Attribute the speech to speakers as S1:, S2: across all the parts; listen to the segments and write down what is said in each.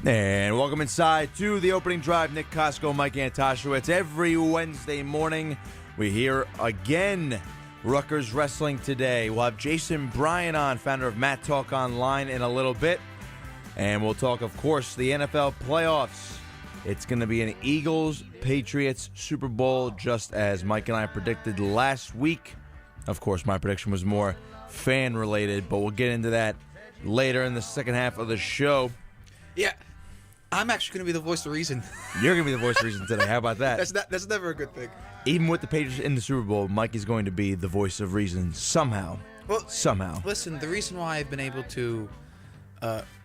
S1: And welcome inside to the opening drive. Nick Kosko and Mike Antosiewicz. Every Wednesday morning, we hear again Rutgers Wrestling today. We'll have Jason Bryant on, founder of Matt Talk Online, in a little bit. And we'll talk, of course, the NFL playoffs. It's going to be an Eagles-Patriots Super Bowl, just as Mike and I predicted last week. Of course, my prediction was more fan-related, but we'll get into that later in the second half of the show.
S2: Yeah. I'm actually going to be the voice of reason.
S1: You're going to be the voice of reason today. How about that?
S2: That's never a good thing.
S1: Even with the Patriots in the Super Bowl, Mike is going to be the voice of reason somehow.
S2: Well,
S1: somehow.
S2: Listen, the reason why I've been able to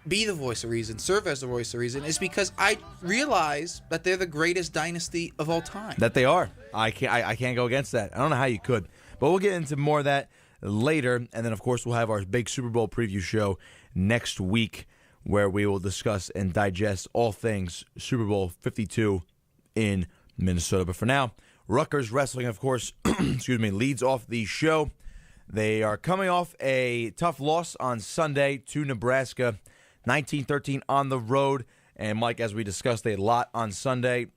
S2: be the voice of reason, serve as the voice of reason, is because I realize that they're the greatest dynasty of all time.
S1: That they are. I can't go against that. I don't know how you could. But we'll get into more of that later. And then, of course, we'll have our big Super Bowl preview show next week, where we will discuss and digest all things Super Bowl 52 in Minnesota. But for now, Rutgers Wrestling, of course, leads off the show. They are coming off a tough loss on Sunday to Nebraska, 19-13 on the road. And, Mike, as we discussed a lot on Sunday,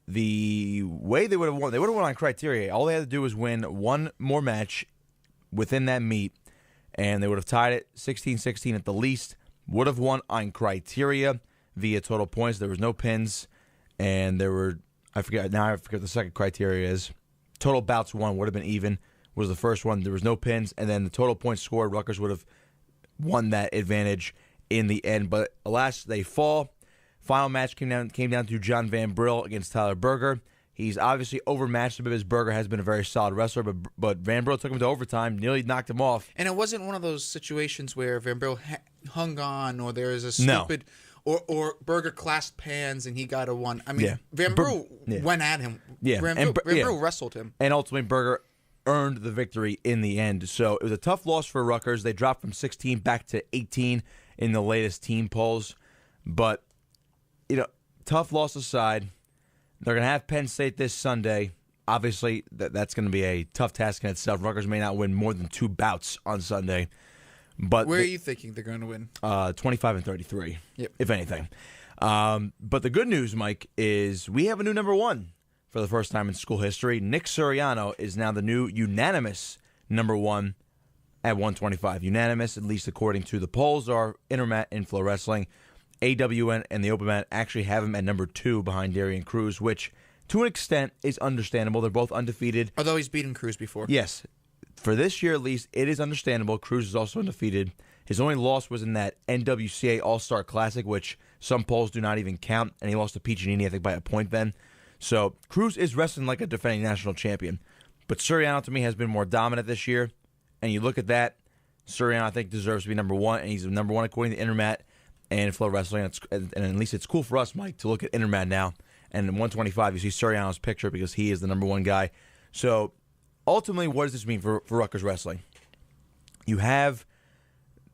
S1: the way they would have won on criteria. All they had to do was win one more match within that meet, and they would have tied it 16-16 at the least. Would have won on criteria via total points. There was no pins, and there were, I forget the second criteria is. Total bouts won would have been even, was the first one. There was no pins, and then the total points scored, Rutgers would have won that advantage in the end. But alas, they fall. Final match came down to John Van Brill against Tyler Berger. He's obviously overmatched him because Berger has been a very solid wrestler, but Van Brill took him to overtime, nearly knocked him off.
S2: And it wasn't one of those situations where Van Brill hung on, or there was a stupid, or Berger clasped hands and he got a one. I mean, Van Brill went at him.
S1: Yeah,
S2: Van Brill wrestled him.
S1: And ultimately, Berger earned the victory in the end. So it was a tough loss for Rutgers. They dropped from 16 back to 18 in the latest team polls. But, tough loss aside, they're going to have Penn State this Sunday. Obviously, that's going to be a tough task in itself. Rutgers may not win more than 2 bouts on Sunday. But
S2: where are you thinking they're going to win?
S1: 25-33, if anything. But the good news, Mike, is we have a new number one for the first time in school history. Nick Suriano is now the new unanimous number one at 125. Unanimous, at least according to the polls, are Intermat in Flow Wrestling. AWN and the Open Mat actually have him at number 2 behind Darian Cruz, which to an extent is understandable. They're both undefeated.
S2: Although he's beaten Cruz before.
S1: Yes. For this year, at least, it is understandable. Cruz is also undefeated. His only loss was in that NWCA All-Star Classic, which some polls do not even count, and he lost to Piccinini, I think, by a point then. So Cruz is wrestling like a defending national champion. But Suriano, to me, has been more dominant this year. And you look at that, Suriano, I think, deserves to be number 1, and he's number 1 according to Intermat and Flow Wrestling. And at least it's cool for us, Mike, to look at Intermat now. And in 125, you see Suriano's picture because he is the number 1 guy. So ultimately, what does this mean for Rutgers Wrestling? You have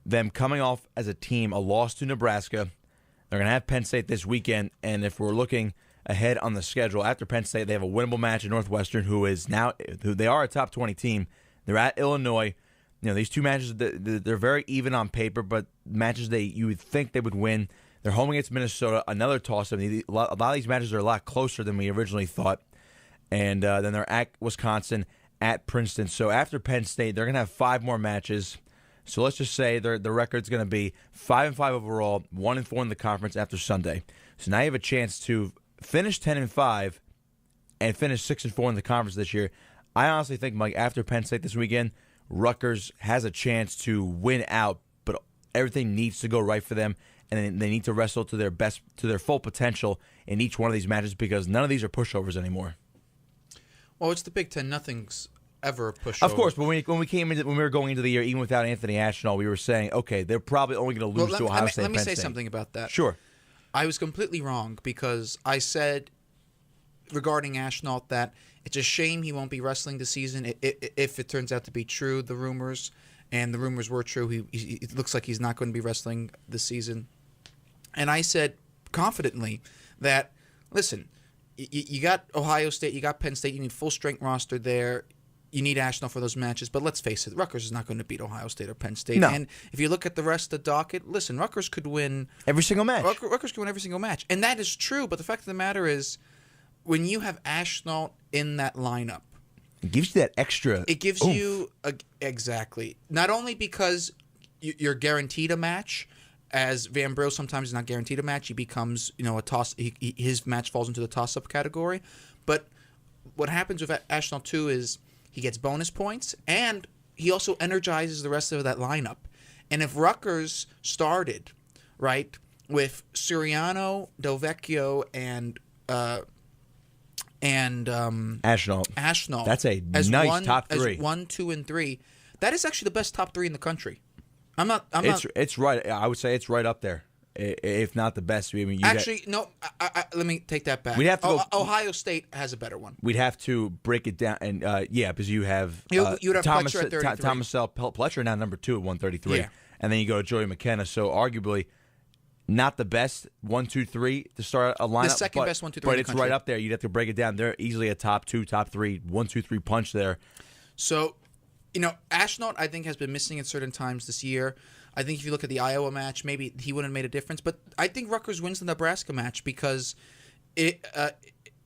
S1: them coming off as a team, a loss to Nebraska. They're going to have Penn State this weekend, and if we're looking ahead on the schedule, after Penn State, they have a winnable match at Northwestern, who they are a top 20 team. They're at Illinois. These two matches, they're very even on paper, but matches you would think they would win. They're home against Minnesota, another toss-up. A lot of these matches are a lot closer than we originally thought. And then they're at Wisconsin, at Princeton. So after Penn State, they're going to have 5 more matches. So let's just say the record's going to be 5-5 overall, 1-4 in the conference after Sunday. So now you have a chance to finish 10-5 and finish 6-4 in the conference this year. I honestly think, Mike, after Penn State this weekend, Rutgers has a chance to win out, but everything needs to go right for them, and they need to wrestle to their full potential in each one of these matches because none of these are pushovers anymore.
S2: Well, it's the Big Ten. Nothing's ever a pushover.
S1: Of course, but when we were going into the year, even without Anthony Ashnault, we were saying, okay, they're probably only going to lose to Ohio State.
S2: Let me say something about that.
S1: Sure.
S2: I was completely wrong because I said regarding Ashnault that it's a shame he won't be wrestling this season if it turns out to be true, the rumors. and the rumors were true. It looks like he's not going to be wrestling this season. And I said confidently that, listen, you got Ohio State, you got Penn State, you need full-strength roster there. You need Asheville for those matches, but let's face it, Rutgers is not going to beat Ohio State or Penn State.
S1: No.
S2: And if you look at the rest of the docket, listen, Rutgers could win
S1: every single match.
S2: Rutgers could win every single match, and that is true. But the fact of the matter is, when you have Asheville in that lineup,
S1: it gives you that extra.
S2: It gives
S1: oomph.
S2: you exactly, not only because you're guaranteed a match. As Van Brill sometimes is not guaranteed a match, he becomes a toss. His match falls into the toss-up category. But what happens with Asheville too is he gets bonus points, and he also energizes the rest of that lineup. And if Rutgers started, right, with Suriano, Del Vecchio, and Asheville,
S1: that's a nice top three.
S2: As 1, 2, and 3. That is actually the best top three in the country.
S1: It's right. I would say it's right up there, if not the best. I mean,
S2: no. Let me take that back.
S1: We'd have to go,
S2: Ohio State has a better one.
S1: We'd have to break it down, and because you have
S2: you'd have
S1: Thomas
S2: Pletcher at 33.
S1: Thomas Pletcher now number 2 at 133,
S2: yeah.
S1: And then you go to Joey McKenna. So arguably, not the best 1, 2, 3 to start a lineup.
S2: The second best 1, 2, 3.
S1: But
S2: in the
S1: it's
S2: country.
S1: right up there. You'd have to break it down. They're easily a top 2, top 3, 1, 2, 3 punch there.
S2: So, Asheville, I think, has been missing at certain times this year. I think if you look at the Iowa match, maybe he wouldn't have made a difference. But I think Rutgers wins the Nebraska match because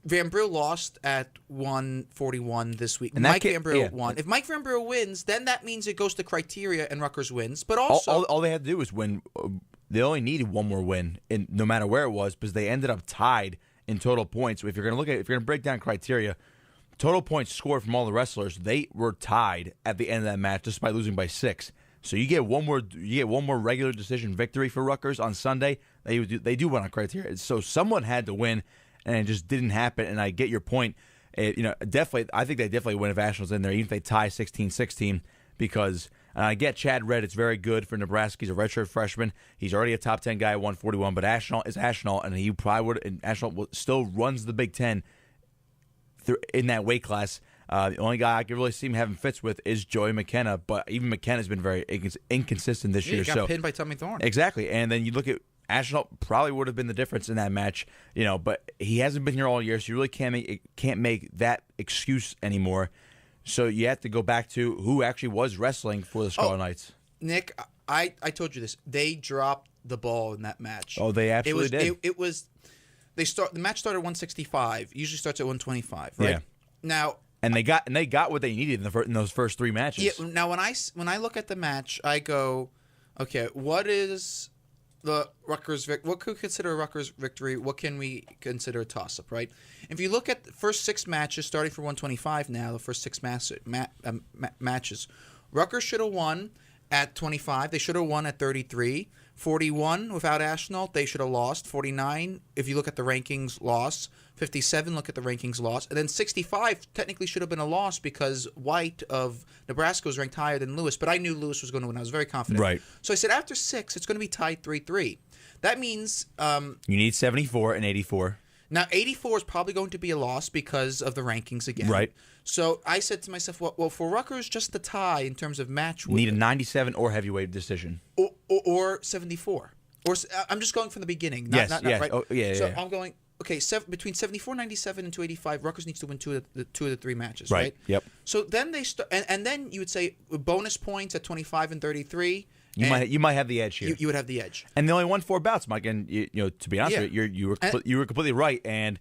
S2: Van Brill lost at 141 this week. Mike Van Brill won. If Mike Van Brill wins, then that means it goes to criteria and Rutgers wins. But also,
S1: all they had to do was win. They only needed one more win, no matter where it was, because they ended up tied in total points. So if you're going to break down criteria, total points scored from all the wrestlers, they were tied at the end of that match, despite losing by 6. So you get one more regular decision victory for Rutgers on Sunday. They do win on criteria. So someone had to win, and it just didn't happen. And I get your point. Definitely, I think they definitely win if Asheville's in there, even if they tie 16-16, because I get Chad Redd. It's very good for Nebraska. He's a redshirt freshman. He's already a top 10 guy at 141. But Asheville is Asheville, and he probably would. And Asheville still runs the Big Ten in that weight class. The only guy I can really see him having fits with is Joey McKenna, but even McKenna's been very inconsistent this year.
S2: He got pinned by Tommy Thorne.
S1: Exactly, and then you look at Asheville, probably would have been the difference in that match, but he hasn't been here all year, so you really can't make that excuse anymore. So you have to go back to who actually was wrestling for the Scarlet Knights.
S2: Nick, I told you this. They dropped the ball in that match.
S1: Oh, they absolutely did.
S2: It was the match started at 165. Usually starts at 125, right?
S1: Yeah.
S2: Now.
S1: And they got what they needed in those first 3 matches.
S2: Yeah. Now, when I look at the match, I go, okay, what is the Rutgers? What could we consider a Rutgers victory? What can we consider a toss-up? Right? If you look at the first 6 matches, starting from 125 now, the first 6 matches, Rutgers should have won at 25. They should have won at 33. 41 without Asheville, they should have lost. 49, if you look at the rankings, loss. 57, look at the rankings, loss. And then 65 technically should have been a loss because White of Nebraska was ranked higher than Lewis, but I knew Lewis was going to win. I was very confident.
S1: Right.
S2: So I said after 6, it's going to be tied 3-3. That means
S1: you need 74 and 84.
S2: Now, 84 is probably going to be a loss because of the rankings again.
S1: Right.
S2: So I said to myself, well, for Rutgers, just the tie in terms of match.
S1: Need a 97 or heavyweight decision.
S2: Or 74. Or I'm just going from the beginning.
S1: Yes.
S2: Right?
S1: Oh, yeah.
S2: So I'm going, okay, between 74, 97, and 285, Rutgers needs to win 2 of the 3 matches, right?
S1: Yep.
S2: So then they start, and then you would say bonus points at 25 and 33.
S1: You might have the edge here.
S2: You would have the edge.
S1: And they only won 4 bouts, Mike. And to be honest with you, you were completely right. And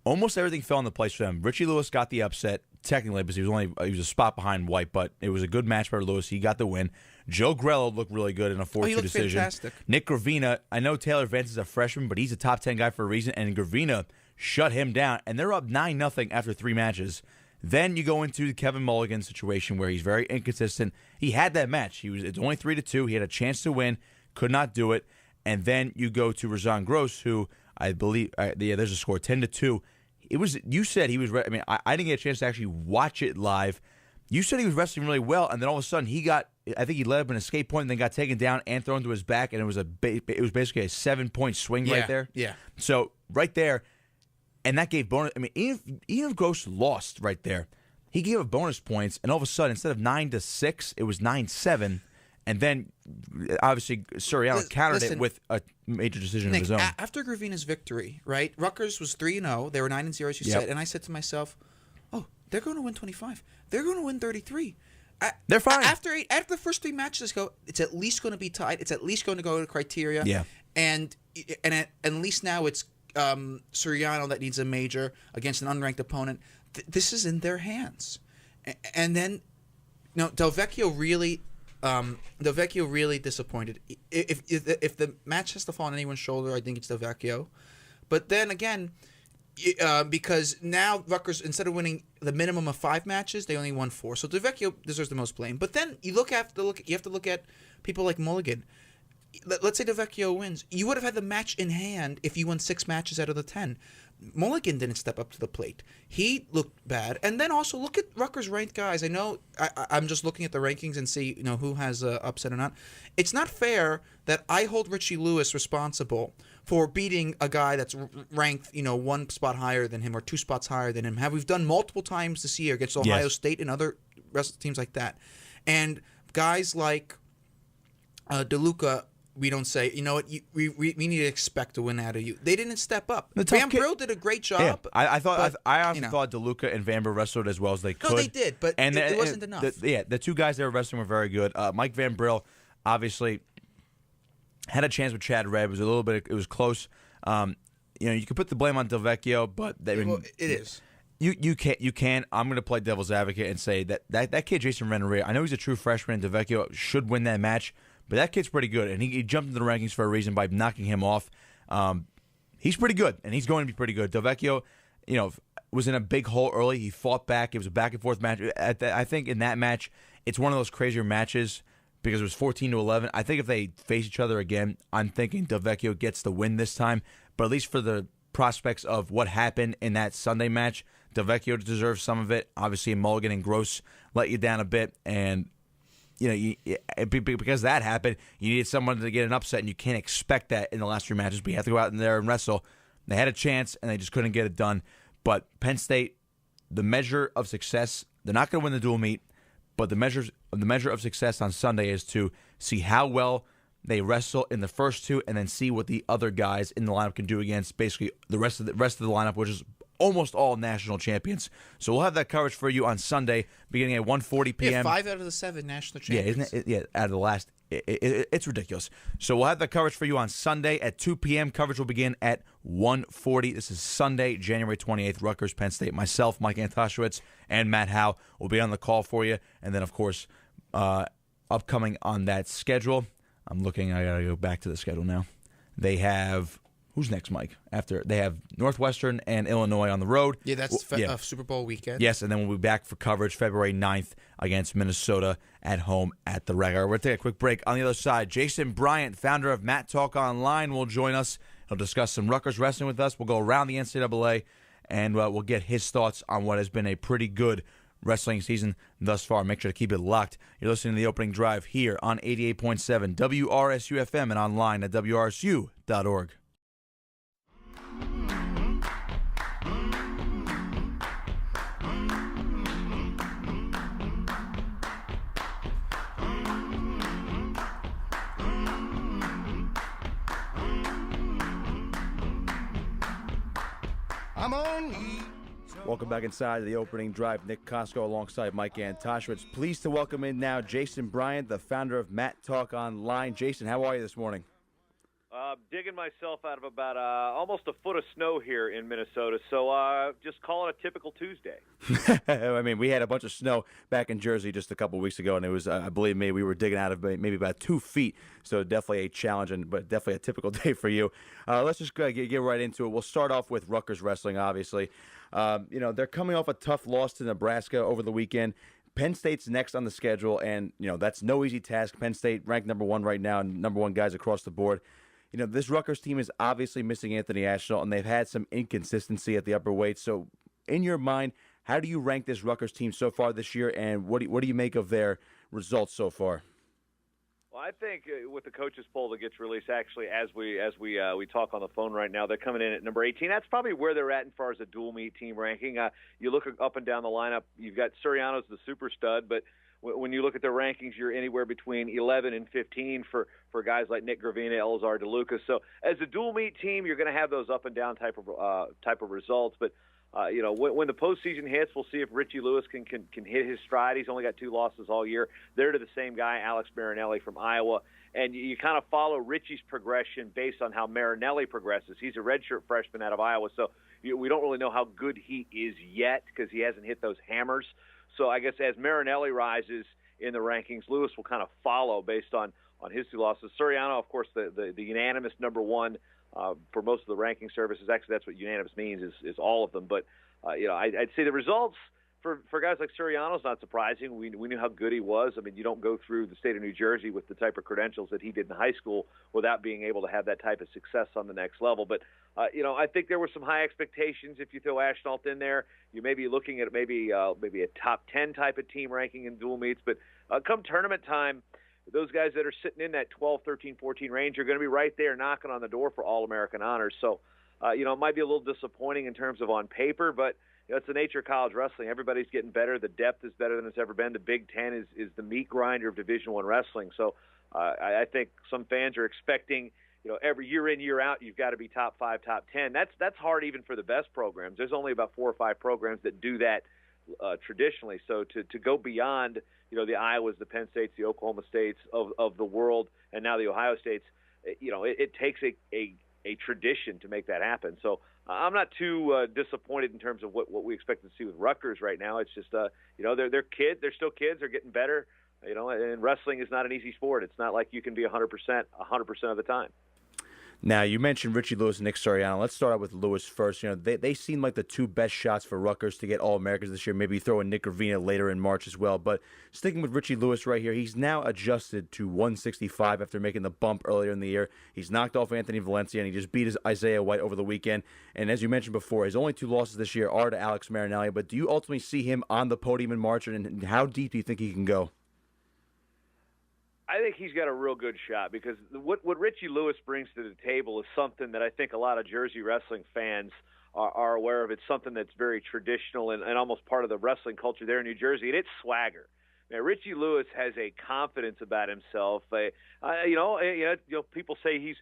S1: almost everything fell into place for them. Richie Lewis got the upset technically because he was a spot behind White, but it was a good match for Lewis. He got the win. Joe Grello looked really good in a 4-2 decision.
S2: Fantastic.
S1: Nick Gravina, I know Taylor Vance is a freshman, but he's a top 10 guy for a reason. And Gravina shut him down, and they're up 9-0 after 3 matches. Then you go into the Kevin Mulligan situation where he's very inconsistent. He had that match. It's only 3-2. He had a chance to win, could not do it. And then you go to Razan Gross, who I believe there's a score 10-2. It was you said he was. I mean, I didn't get a chance to actually watch it live. You said he was wrestling really well, and then all of a sudden I think he led up an escape point and then got taken down and thrown to his back, and it was basically a 7-point swing right there.
S2: Yeah.
S1: So right there. And that gave bonus. I mean, even if Gross lost right there, he gave up bonus points, and all of a sudden, instead of 9-6, it was 9-7. And then, obviously, Suriano countered it with a major decision
S2: Nick,
S1: of his own.
S2: After Gravina's victory, right? Rutgers was 3-0. They were 9-0, as you said. And I said to myself, "Oh, they're going to win 25. They're going to win 33.
S1: They're fine.
S2: After the first 3 matches, it's at least going to be tied. It's at least going to go to criteria.
S1: Yeah.
S2: And at least now it's Suriano that needs a major against an unranked opponent. This is in their hands. And then, Del Vecchio really disappointed. If the match has to fall on anyone's shoulder, I think it's Del Vecchio. But then again, because now Rutgers, instead of winning the minimum of 5 matches, they only won 4. So Del Vecchio deserves the most blame. But then you have to look at people like Mulligan. Let's say Del Vecchio wins. You would have had the match in hand if you won 6 matches out of the 10. Mulligan didn't step up to the plate. He looked bad. And then also look at Rutgers ranked guys. I know I'm just looking at the rankings and see who has upset or not. It's not fair that I hold Richie Lewis responsible for beating a guy that's ranked 1 spot higher than him or 2 spots higher than him. We've done multiple times this year against Ohio State and other wrestling teams like that. And guys like DeLuca, we don't say, we need to expect to win out of you. They didn't step up. Van Brill did a great job.
S1: Yeah, I thought DeLuca and Van Brill wrestled as well as they could.
S2: No, they did, but it wasn't enough.
S1: The 2 guys that were wrestling were very good. Mike Van Brill obviously had a chance with Chad Redd. It was close. You could put the blame on Del Vecchio, but
S2: it is.
S1: You can't. I'm going to play devil's advocate and say that kid Jason Renneria, I know he's a true freshman, and Del Vecchio should win that match. But that kid's pretty good, and he jumped into the rankings for a reason by knocking him off. He's pretty good, and he's going to be pretty good. Del Vecchio, was in a big hole early. He fought back. It was a back-and-forth match. I think in that match, it's one of those crazier matches because it was 14-11. I think if they face each other again, I'm thinking Del Vecchio gets the win this time. But at least for the prospects of what happened in that Sunday match, Del Vecchio deserves some of it. Obviously, Mulligan and Gross let you down a bit, and because that happened, you needed someone to get an upset, and you can't expect that in the last 3 matches. But you have to go out in there and wrestle. They had a chance, and they just couldn't get it done. But Penn State, the measure of success, they're not going to win the dual meet, but the measure of success on Sunday is to see how well they wrestle in the first 2, and then see what the other guys in the lineup can do against basically the rest of the lineup, which is almost all national champions. So we'll have that coverage for you on Sunday, beginning at 1:40 p.m.
S2: 5 out of the 7 national champions.
S1: Yeah, isn't it? Out of the last. It's ridiculous. So we'll have that coverage for you on Sunday at 2 p.m. Coverage will begin at 1:40. This is Sunday, January 28th, Rutgers, Penn State. Myself, Mike Antosiewicz, and Matt Howe will be on the call for you. And then, of course, upcoming on that schedule, I got to go back to the schedule now. They have... Who's next, Mike? After they have Northwestern and Illinois on the road.
S2: Yeah, that's Super Bowl weekend.
S1: Yes, and then we'll be back for coverage February 9th against Minnesota at home at the Reg. We're going to take a quick break. On the other side, Jason Bryant, founder of Matt Talk Online, will join us. He'll discuss some Rutgers wrestling with us. We'll go around the NCAA, and we'll get his thoughts on what has been a pretty good wrestling season thus far. Make sure to keep it locked. You're listening to The Opening Drive here on 88.7 WRSU FM and online at WRSU.org. Welcome back inside of The Opening Drive. Nick Kosko alongside Mike Antosiewicz. Pleased to welcome in now Jason Bryant, the founder of Matt Talk Online. Jason, how are you this morning?
S3: Digging myself out of about almost a foot of snow here in Minnesota, so just call it a typical Tuesday.
S1: I mean, we had a bunch of snow back in Jersey just a couple weeks ago, and it was, believe me, we were digging out of maybe about 2 feet, so definitely a challenge, but definitely a typical day for you. Let's just get right into it. We'll start off with Rutgers Wrestling, obviously. They're coming off a tough loss to Nebraska over the weekend. Penn State's next on the schedule, and, that's no easy task. Penn State ranked number 1 right now, and number 1 guys across the board. This Rutgers team is obviously missing Anthony Ashnall, and they've had some inconsistency at the upper weight. So, in your mind, how do you rank this Rutgers team so far this year, and what do you make of their results so far?
S3: Well, I think with the coaches poll that gets released, actually, as we talk on the phone right now, they're coming in at number 18. That's probably where they're at as far as a dual meet team ranking. You look up and down the lineup, you've got Suriano's the super stud, but when you look at their rankings, you're anywhere between 11 and 15 for guys like Nick Gravina, Elazar DeLucas. So as a dual meet team, you're going to have those up and down type of results, but. When the postseason hits, we'll see if Richie Lewis can hit his stride. He's only got 2 losses all year. They're to the same guy, Alex Marinelli from Iowa. And you kind of follow Richie's progression based on how Marinelli progresses. He's a redshirt freshman out of Iowa, so we don't really know how good he is yet because he hasn't hit those hammers. So I guess as Marinelli rises in the rankings, Lewis will kind of follow based on his 2 losses. Suriano, of course, the unanimous number 1. For most of the ranking services, actually that's what unanimous means is all of them. But, I'd say the results for guys like Suriano's not surprising. We knew how good he was. I mean, you don't go through the state of New Jersey with the type of credentials that he did in high school without being able to have that type of success on the next level. But, I think there were some high expectations. If you throw Ashnault in there, you may be looking at maybe a top 10 type of team ranking in dual meets. But come tournament time, those guys that are sitting in that 12, 13, 14 range are going to be right there knocking on the door for All-American honors. So, it might be a little disappointing in terms of on paper, but it's the nature of college wrestling. Everybody's getting better. The depth is better than it's ever been. The Big Ten is the meat grinder of Division I wrestling. So I think some fans are expecting, every year in, year out, you've got to be top 5, top 10. That's hard even for the best programs. There's only about 4 or 5 programs that do that traditionally. So to go beyond – the Iowas, the Penn States, the Oklahoma States of the world, and now the Ohio States, it takes a tradition to make that happen. So I'm not too disappointed in terms of what we expect to see with Rutgers right now. It's just, they're kids. They're still kids. They're getting better. And wrestling is not an easy sport. It's not like you can be 100% of the time.
S1: Now, you mentioned Richie Lewis and Nick Suriano. Let's start out with Lewis first. They seem like the 2 best shots for Rutgers to get All-Americans this year. Maybe throw in Nick Gravina later in March as well. But sticking with Richie Lewis right here, he's now adjusted to 165 after making the bump earlier in the year. He's knocked off Anthony Valencia, and he just beat Isaiah White over the weekend. And as you mentioned before, his only 2 losses this year are to Alex Marinelli. But do you ultimately see him on the podium in March, and how deep do you think he can go?
S3: I think he's got a real good shot because what Richie Lewis brings to the table is something that I think a lot of Jersey wrestling fans are aware of. It's something that's very traditional and almost part of the wrestling culture there in New Jersey, and it's swagger. Now, Richie Lewis has a confidence about himself. People say he's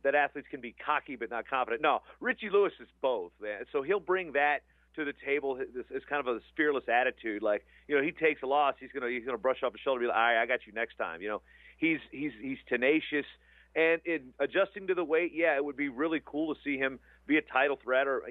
S3: that athletes can be cocky but not confident. No, Richie Lewis is both, man. So he'll bring that to the table. It's kind of a fearless attitude. Like, he takes a loss, he's gonna brush off his shoulder and be like, all right, I got you next time. He's tenacious, and in adjusting to the weight, it would be really cool to see him be a title threat. Or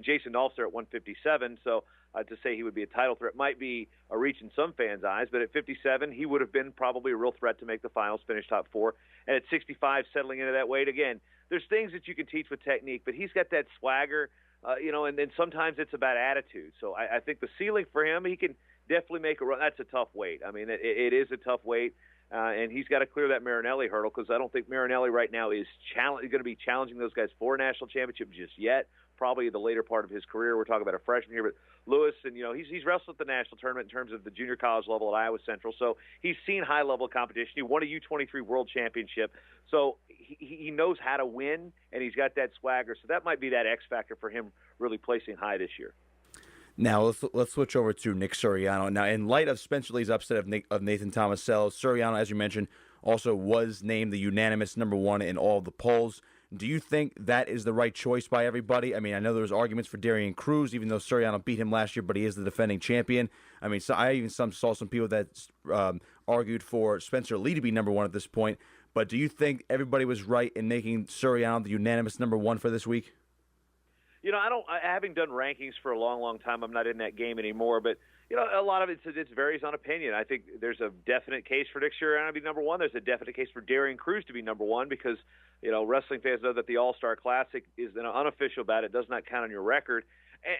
S3: Jason Dolph's there at 157, so to say he would be a title threat might be a reach in some fans' eyes. But at 57, he would have been probably a real threat to make the finals, finish top 4. And at 65, settling into that weight again, there's things that you can teach with technique, but he's got that swagger. And then sometimes it's about attitude. So I think the ceiling for him, he can definitely make a run. That's a tough weight. I mean, it is a tough weight, and he's got to clear that Marinelli hurdle because I don't think Marinelli right now is going to be challenging those guys for a national championship just yet. Probably the later part of his career. We're talking about a freshman here, but Lewis, and he's wrestled at the national tournament in terms of the junior college level at Iowa Central, so he's seen high-level competition. He won a U23 World Championship, so he knows how to win, and he's got that swagger. So that might be that X factor for him really placing high this year.
S1: Now, let's switch over to Nick Suriano. Now, in light of Spencer Lee's upset of Nathan Tomasello, Suriano, as you mentioned, also was named the unanimous number 1 in all of the polls. Do you think that is the right choice by everybody? I mean, I know there was arguments for Darian Cruz, even though Suriano beat him last year, but he is the defending champion. I mean, so I even saw some people that argued for Spencer Lee to be number 1 at this point. But do you think everybody was right in making Suriano the unanimous number 1 for this week?
S3: Having done rankings for a long, long time, I'm not in that game anymore, but a lot of it varies on opinion. I think there's a definite case for Nick Suriano to be number 1. There's a definite case for Darian Cruz to be number 1 because, wrestling fans know that the All-Star Classic is unofficial bout. It does not count on your record.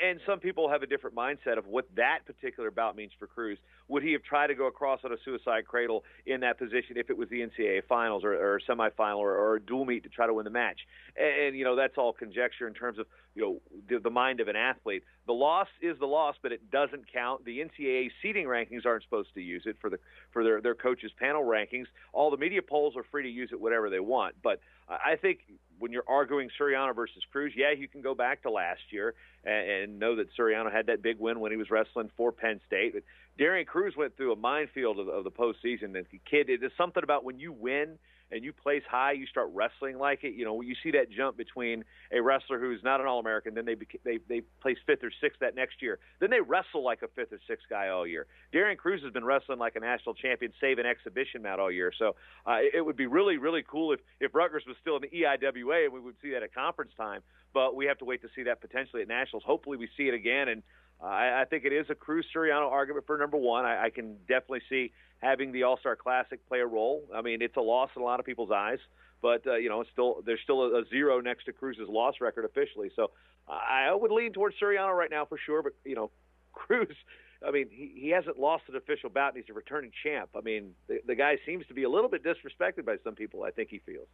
S3: And some people have a different mindset of what that particular bout means for Cruz. would he have tried to go across on a suicide cradle in that position if it was the NCAA finals or semifinal or a dual meet to try to win the match? And that's all conjecture in terms of, the mind of an athlete. The loss is the loss, but it doesn't count. The NCAA seeding rankings aren't supposed to use it for their coaches' panel rankings. All the media polls are free to use it whatever they want. But I think when you're arguing Suriano versus Cruz, you can go back to last year and know that Suriano had that big win when he was wrestling for Penn State. But Darian Cruz went through a minefield of the postseason. And the kid, it is something about when you win and you place high, you start wrestling like it. When you see that jump between a wrestler who's not an All-American, then they place 5th or 6th that next year. Then they wrestle like a 5th or 6th guy all year. Darian Cruz has been wrestling like a national champion, save an exhibition match all year. So it would be really, really cool if Rutgers was still in the EIWA and we would see that at conference time. But we have to wait to see that potentially at nationals. Hopefully we see it again. And I think it is a Cruz-Suriano argument for number one. I can definitely see having the All-Star Classic play a role. I mean, it's a loss in a lot of people's eyes, but there's still a 0 next to Cruz's loss record officially. So I would lean towards Suriano right now for sure. But Cruz, I mean, he hasn't lost an official bout, and he's a returning champ. I mean, the guy seems to be a little bit disrespected by some people. I think he feels.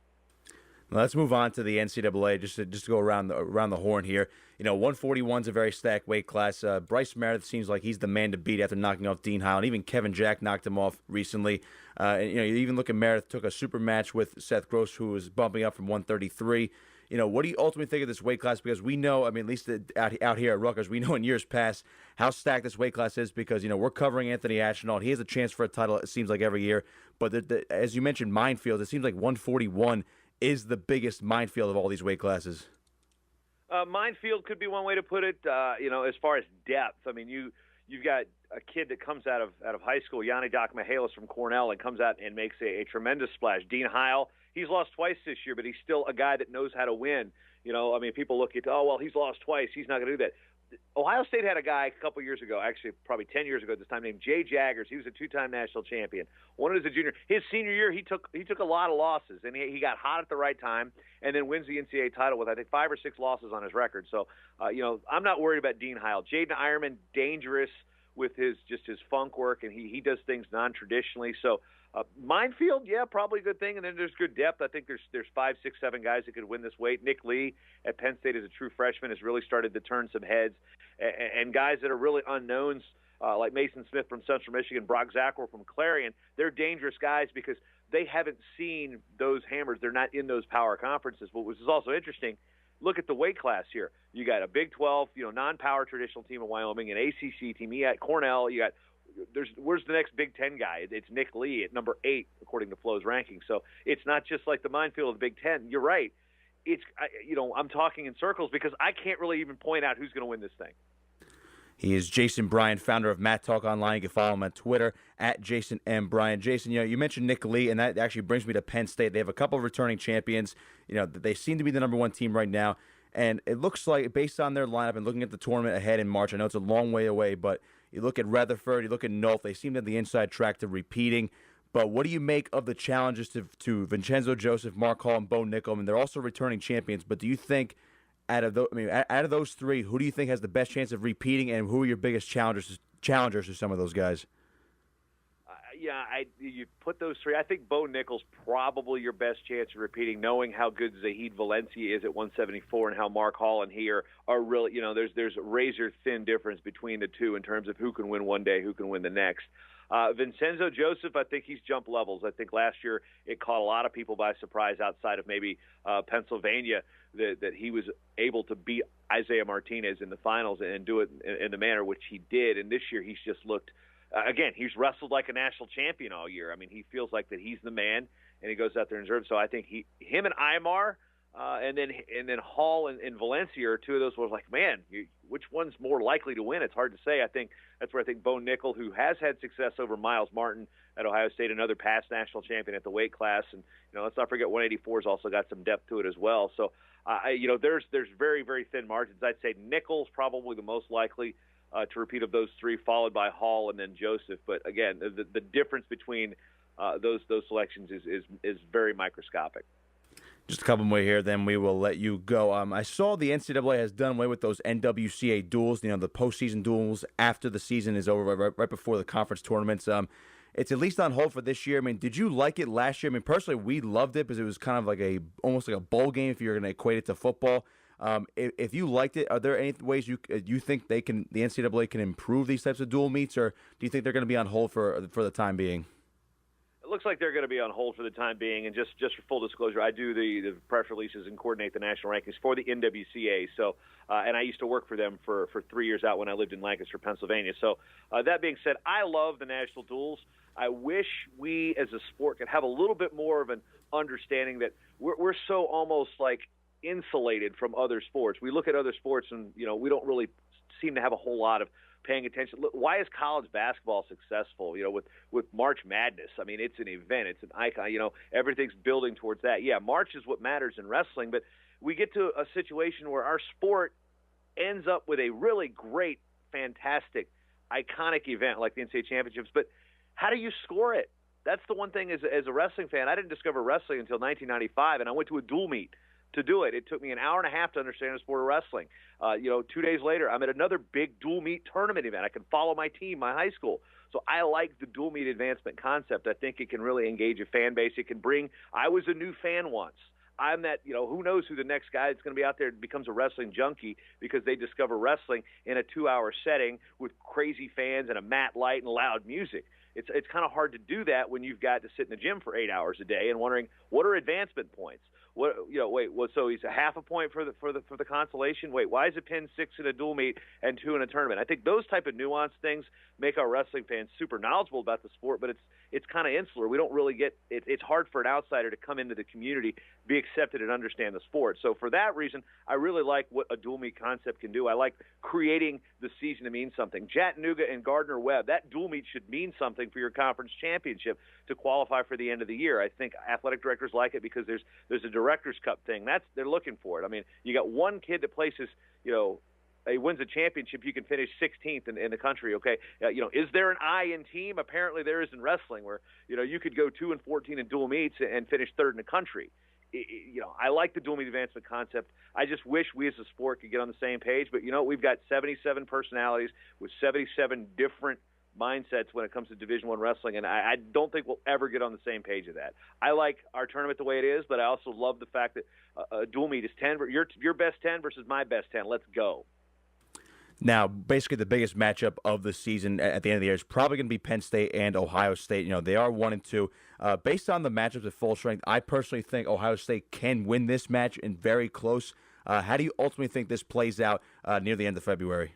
S1: Well, let's move on to the NCAA, just to go around the horn here. 141 is a very stacked weight class. Bryce Meredith seems like he's the man to beat after knocking off Dean Heil, and even Kevin Jack knocked him off recently. You even look at Meredith, took a super match with Seth Gross, who was bumping up from 133. What do you ultimately think of this weight class? Because we know, I mean, at least out here at Rutgers, we know in years past how stacked this weight class is because, we're covering Anthony Ashenall. He has a chance for a title, it seems like, every year. But as you mentioned, minefield, it seems like 141 is the biggest minefield of all these weight classes.
S3: Minefield could be one way to put it. As far as depth, I mean, you've got a kid that comes out of high school, Yanni Doc-Mihalis from Cornell, and comes out and makes a tremendous splash. Dean Heil, he's lost twice this year, but he's still a guy that knows how to win. People look at, he's lost twice, he's not going to do that. Ohio State had a guy a couple years ago, actually probably 10 years ago at this time, named Jay Jaggers. He was a 2-time national champion. Won as a junior. His senior year, he took a lot of losses, and he got hot at the right time, and then wins the NCAA title with, I think, 5 or 6 losses on his record. So, I'm not worried about Dean Heil. Jaden Ironman, dangerous with his funk work, and he does things non-traditionally. So, minefield, probably a good thing. And then there's good depth. I think there's 5, 6, 7 guys that could win this weight. Nick Lee at Penn State as a true freshman has really started to turn some heads. And guys that are really unknowns, like Mason Smith from Central Michigan, Brock Zackwell from Clarion, they're dangerous guys because they haven't seen those hammers. They're not in those power conferences. But which is also interesting, look at the weight class here. You got a Big 12, non-power traditional team in Wyoming, an ACC team. You got Cornell. You got where's the next Big Ten guy? It's Nick Lee at number 8 according to Flo's ranking. So it's not just like the minefield of the Big Ten. You're right. I'm talking in circles because I can't really even point out who's going to win this thing.
S1: He is Jason Bryant, founder of Matt Talk Online. You can follow him on Twitter at Jason M. Bryant. Jason, you mentioned Nick Lee, and that actually brings me to Penn State. They have a couple of returning champions. They seem to be the number 1 team right now. And it looks like, based on their lineup and looking at the tournament ahead in March, I know it's a long way away, but you look at Rutherford, you look at North, they seem to have the inside track to repeating. But what do you make of the challenges to Vincenzo Joseph, Mark Hall, and Bo Nickel? I mean, they're also returning champions, but do you think out of those 3, who do you think has the best chance of repeating, and who are your biggest challengers to some of those guys?
S3: You put those 3. I think Bo Nickel's probably your best chance of repeating, knowing how good Zahid Valencia is at 174 and how Mark Hall and he are really, there's a razor-thin difference between the two in terms of who can win one day, who can win the next. Vincenzo Joseph, I think he's jumped levels. I think last year it caught a lot of people by surprise outside of maybe Pennsylvania that he was able to beat Isaiah Martinez in the finals and do it in the manner which he did. And this year he's just looked again, he's wrestled like a national champion all year. I mean, he feels like that he's the man, and he goes out there and deserves. So I think him and Aymar, and then Hall and Valencia are 2 of those where like, man, which one's more likely to win? It's hard to say. I think that's where I think Bo Nickel, who has had success over Miles Martin at Ohio State, another past national champion at the weight class, and let's not forget 184's also got some depth to it as well. So there's very, very thin margins. I'd say Nickel's probably the most likely to repeat of those 3, followed by Hall and then Joseph. But again, the difference between those selections is very microscopic.
S1: Just a couple more here, then we will let you go. I saw the NCAA has done away with those NWCA duels, the postseason duels after the season is over, right before the conference tournaments. It's at least on hold for this year. I mean, did you like it last year? I mean, personally, we loved it because it was kind of like almost like a bowl game if you're going to equate it to football. If you liked it, are there any ways you think the NCAA can improve these types of dual meets, or do you think they're going to be on hold for the time being?
S3: It looks like they're going to be on hold for the time being. And just for full disclosure, I do the press releases and coordinate the national rankings for the NWCA. So, and I used to work for them for 3 years out when I lived in Lancaster, Pennsylvania. So, that being said, I love the national duels. I wish we as a sport could have a little bit more of an understanding that we're so almost like insulated from other sports. We look at other sports and, we don't really seem to have a whole lot of paying attention. Look, why is college basketball successful? With March Madness. I mean, it's an event. It's an icon. Everything's building towards that. Yeah, March is what matters in wrestling, but we get to a situation where our sport ends up with a really great, fantastic, iconic event like the NCAA championships. But how do you score it? That's the one thing as a wrestling fan. I didn't discover wrestling until 1995, and I went to a dual meet to do it. It took me an hour and a half to understand the sport of wrestling. 2 days later, I'm at another big dual meet tournament event. I can follow my team, my high school. So I like the dual meet advancement concept. I think it can really engage a fan base. It can bring – I was a new fan once. I'm that, who knows who the next guy that's going to be out there becomes a wrestling junkie because they discover wrestling in a 2-hour setting with crazy fans and a matte light and loud music. It's kind of hard to do that when you've got to sit in the gym for 8 hours a day and wondering, what are advancement points? So he's a half a point for the consolation. Wait, why is it pinned 6 in a dual meet and 2 in a tournament? I think those type of nuanced things make our wrestling fans super knowledgeable about the sport, but it's kind of insular. We don't really get it. It's hard for an outsider to come into the community, be accepted, and understand the sport. So for that reason, I really like what a dual meet concept can do. I like creating the season to mean something. Chattanooga and Gardner-Webb, that dual meet should mean something for your conference championship to qualify for the end of the year. I think athletic directors like it because there's a Directors Cup thing. They're looking for it. I mean, you got one kid that places, he wins a championship, you can finish 16th in the country, okay? Is there an I in team? Apparently there is in wrestling where, you could go 2-14 in dual meets and finish third in the country. I like the dual meet advancement concept. I just wish we as a sport could get on the same page. But, we've got 77 personalities with 77 different mindsets when it comes to Division I wrestling, and I don't think we'll ever get on the same page of that. I like our tournament the way it is, but I also love the fact that a dual meet is 10, your best 10 versus my best 10. Let's go.
S1: Now, basically the biggest matchup of the season at the end of the year is probably going to be Penn State and Ohio State. They are 1-2. Based on the matchups at full strength, I personally think Ohio State can win this match and very close. How do you ultimately think this plays out near the end of February?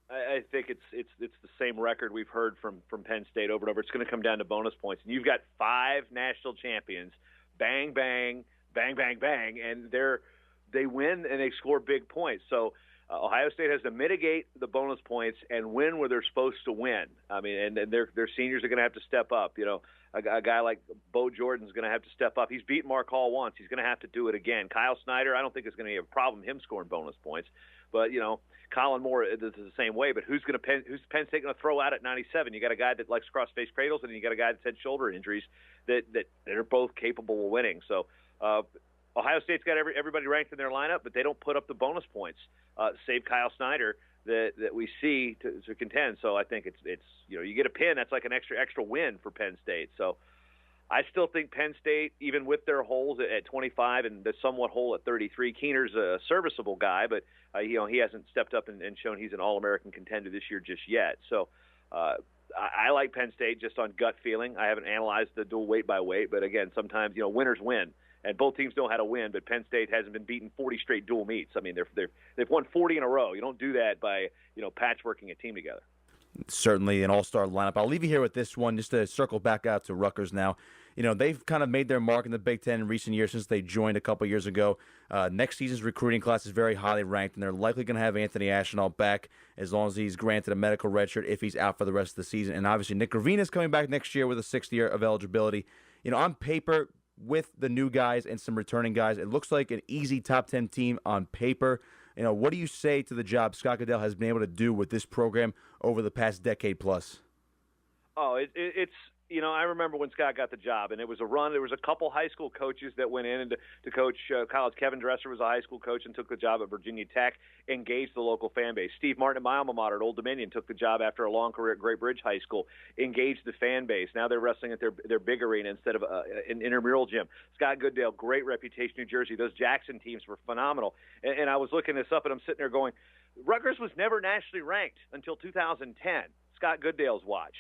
S3: I think it's the same record we've heard from Penn State over and over. It's going to come down to bonus points. And you've got 5 national champions, bang, bang, bang, bang, bang, and they win and they score big points. So Ohio State has to mitigate the bonus points and win where they're supposed to win. I mean, and their seniors are going to have to step up. A guy like Bo Jordan's going to have to step up. He's beaten Mark Hall once. He's going to have to do it again. Kyle Snyder, I don't think it's going to be a problem him scoring bonus points. But, Colin Moore is the same way. But who's Penn State going to throw out at 97? You got a guy that likes cross-face cradles, and you got a guy that's had shoulder injuries that are both capable of winning. So Ohio State's got everybody ranked in their lineup, but they don't put up the bonus points, save Kyle Snyder, that we see to contend. So I think it's you get a pin, that's like an extra win for Penn State. So I still think Penn State, even with their holes at 25 and the somewhat hole at 33, Keener's a serviceable guy, but he hasn't stepped up and shown he's an All-American contender this year just yet. So I like Penn State just on gut feeling. I haven't analyzed the dual weight by weight, but again, sometimes winners win. And both teams know how to win, but Penn State hasn't been beaten 40 straight dual meets. I mean, they've won 40 in a row. You don't do that by patchworking a team together.
S1: Certainly an all-star lineup. I'll leave you here with this one just to circle back out to Rutgers now. They've kind of made their mark in the Big Ten in recent years since they joined a couple years ago. Next season's recruiting class is very highly ranked, and they're likely going to have Anthony Ashenall back as long as he's granted a medical redshirt if he's out for the rest of the season. And obviously Nick Gravina's coming back next year with a 6th year of eligibility. On paper, with the new guys and some returning guys, it looks like an easy top 10 team on paper. What do you say to the job Scott Goodell has been able to do with this program over the past decade plus?
S3: Oh, it's I remember when Scott got the job, and it was a run. There was a couple high school coaches that went in to coach college. Kevin Dresser was a high school coach and took the job at Virginia Tech, engaged the local fan base. Steve Martin at my alma mater at Old Dominion took the job after a long career at Great Bridge High School, engaged the fan base. Now they're wrestling at their big arena instead of an intramural gym. Scott Goodale, great reputation in New Jersey. Those Jackson teams were phenomenal. And I was looking this up, and I'm sitting there going, Rutgers was never nationally ranked until 2010, Scott Goodale's watch.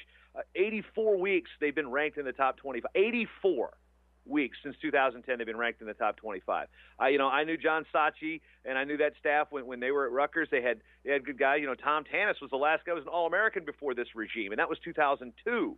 S3: 84 weeks they've been ranked in the top 25. 84 weeks since 2010 they've been ranked in the top 25. I knew John Sachi, and I knew that staff when they were at Rutgers. They had good guys. Tom Tanis was the last guy who was an All-American before this regime, and that was 2002.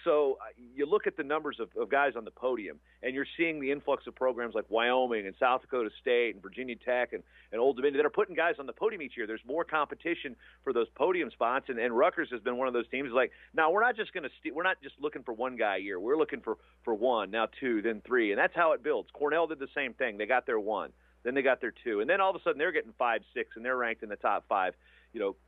S3: So you look at the numbers of guys on the podium, and you're seeing the influx of programs like Wyoming and South Dakota State and Virginia Tech and Old Dominion that are putting guys on the podium each year. There's more competition for those podium spots, and Rutgers has been one of those teams like, now we're not just we're not just looking for one guy a year. We're looking for one, now two, then three, and that's how it builds. Cornell did the same thing. They got their one, then they got their two, and then all of a sudden they're getting 5, 6, and they're ranked in the top 5.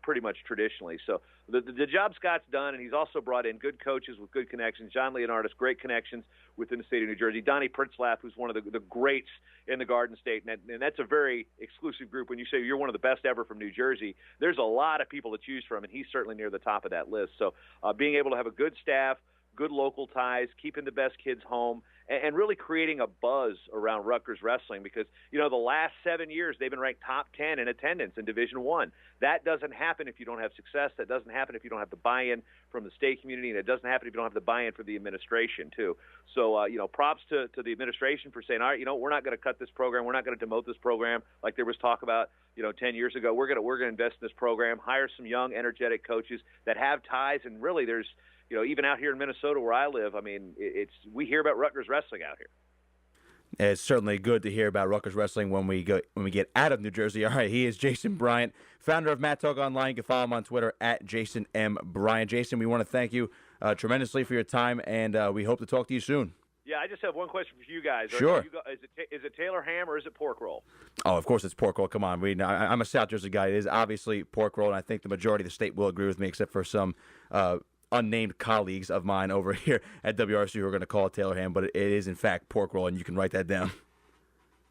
S3: Pretty much traditionally. So the job Scott's done, and he's also brought in good coaches with good connections. John Leonardis, great connections within the state of New Jersey. Donnie Pritzlaff, who's one of the greats in the Garden State, and that's a very exclusive group. When you say you're one of the best ever from New Jersey, there's a lot of people to choose from, and he's certainly near the top of that list. So being able to have a good staff, good local ties, keeping the best kids home, and really creating a buzz around Rutgers Wrestling because, the last 7 years they've been ranked top 10 in attendance in Division I. That doesn't happen if you don't have success. That doesn't happen if you don't have the buy-in from the state community, and it doesn't happen if you don't have the buy-in from the administration, too. So, props to the administration for saying, all right, we're not going to cut this program. We're not going to demote this program like there was talk about, 10 years ago. We're going to invest in this program, hire some young, energetic coaches that have ties, and really there's – even out here in Minnesota where I live, we hear about Rutgers Wrestling out here.
S1: It's certainly good to hear about Rutgers Wrestling when we get out of New Jersey. All right, he is Jason Bryant, founder of Matt Talk Online. You can follow him on Twitter at Jason M. Bryant. Jason, we want to thank you tremendously for your time, and we hope to talk to you soon.
S3: Yeah, I just have one question for you guys.
S1: Sure.
S3: Is it Taylor ham or is it pork roll?
S1: Oh, of course it's pork roll. Come on. I'm a South Jersey guy. It is obviously pork roll, and I think the majority of the state will agree with me, except for some unnamed colleagues of mine over here at WRSU who are going to call it Taylor ham, but it is, in fact, pork roll, and you can write that down.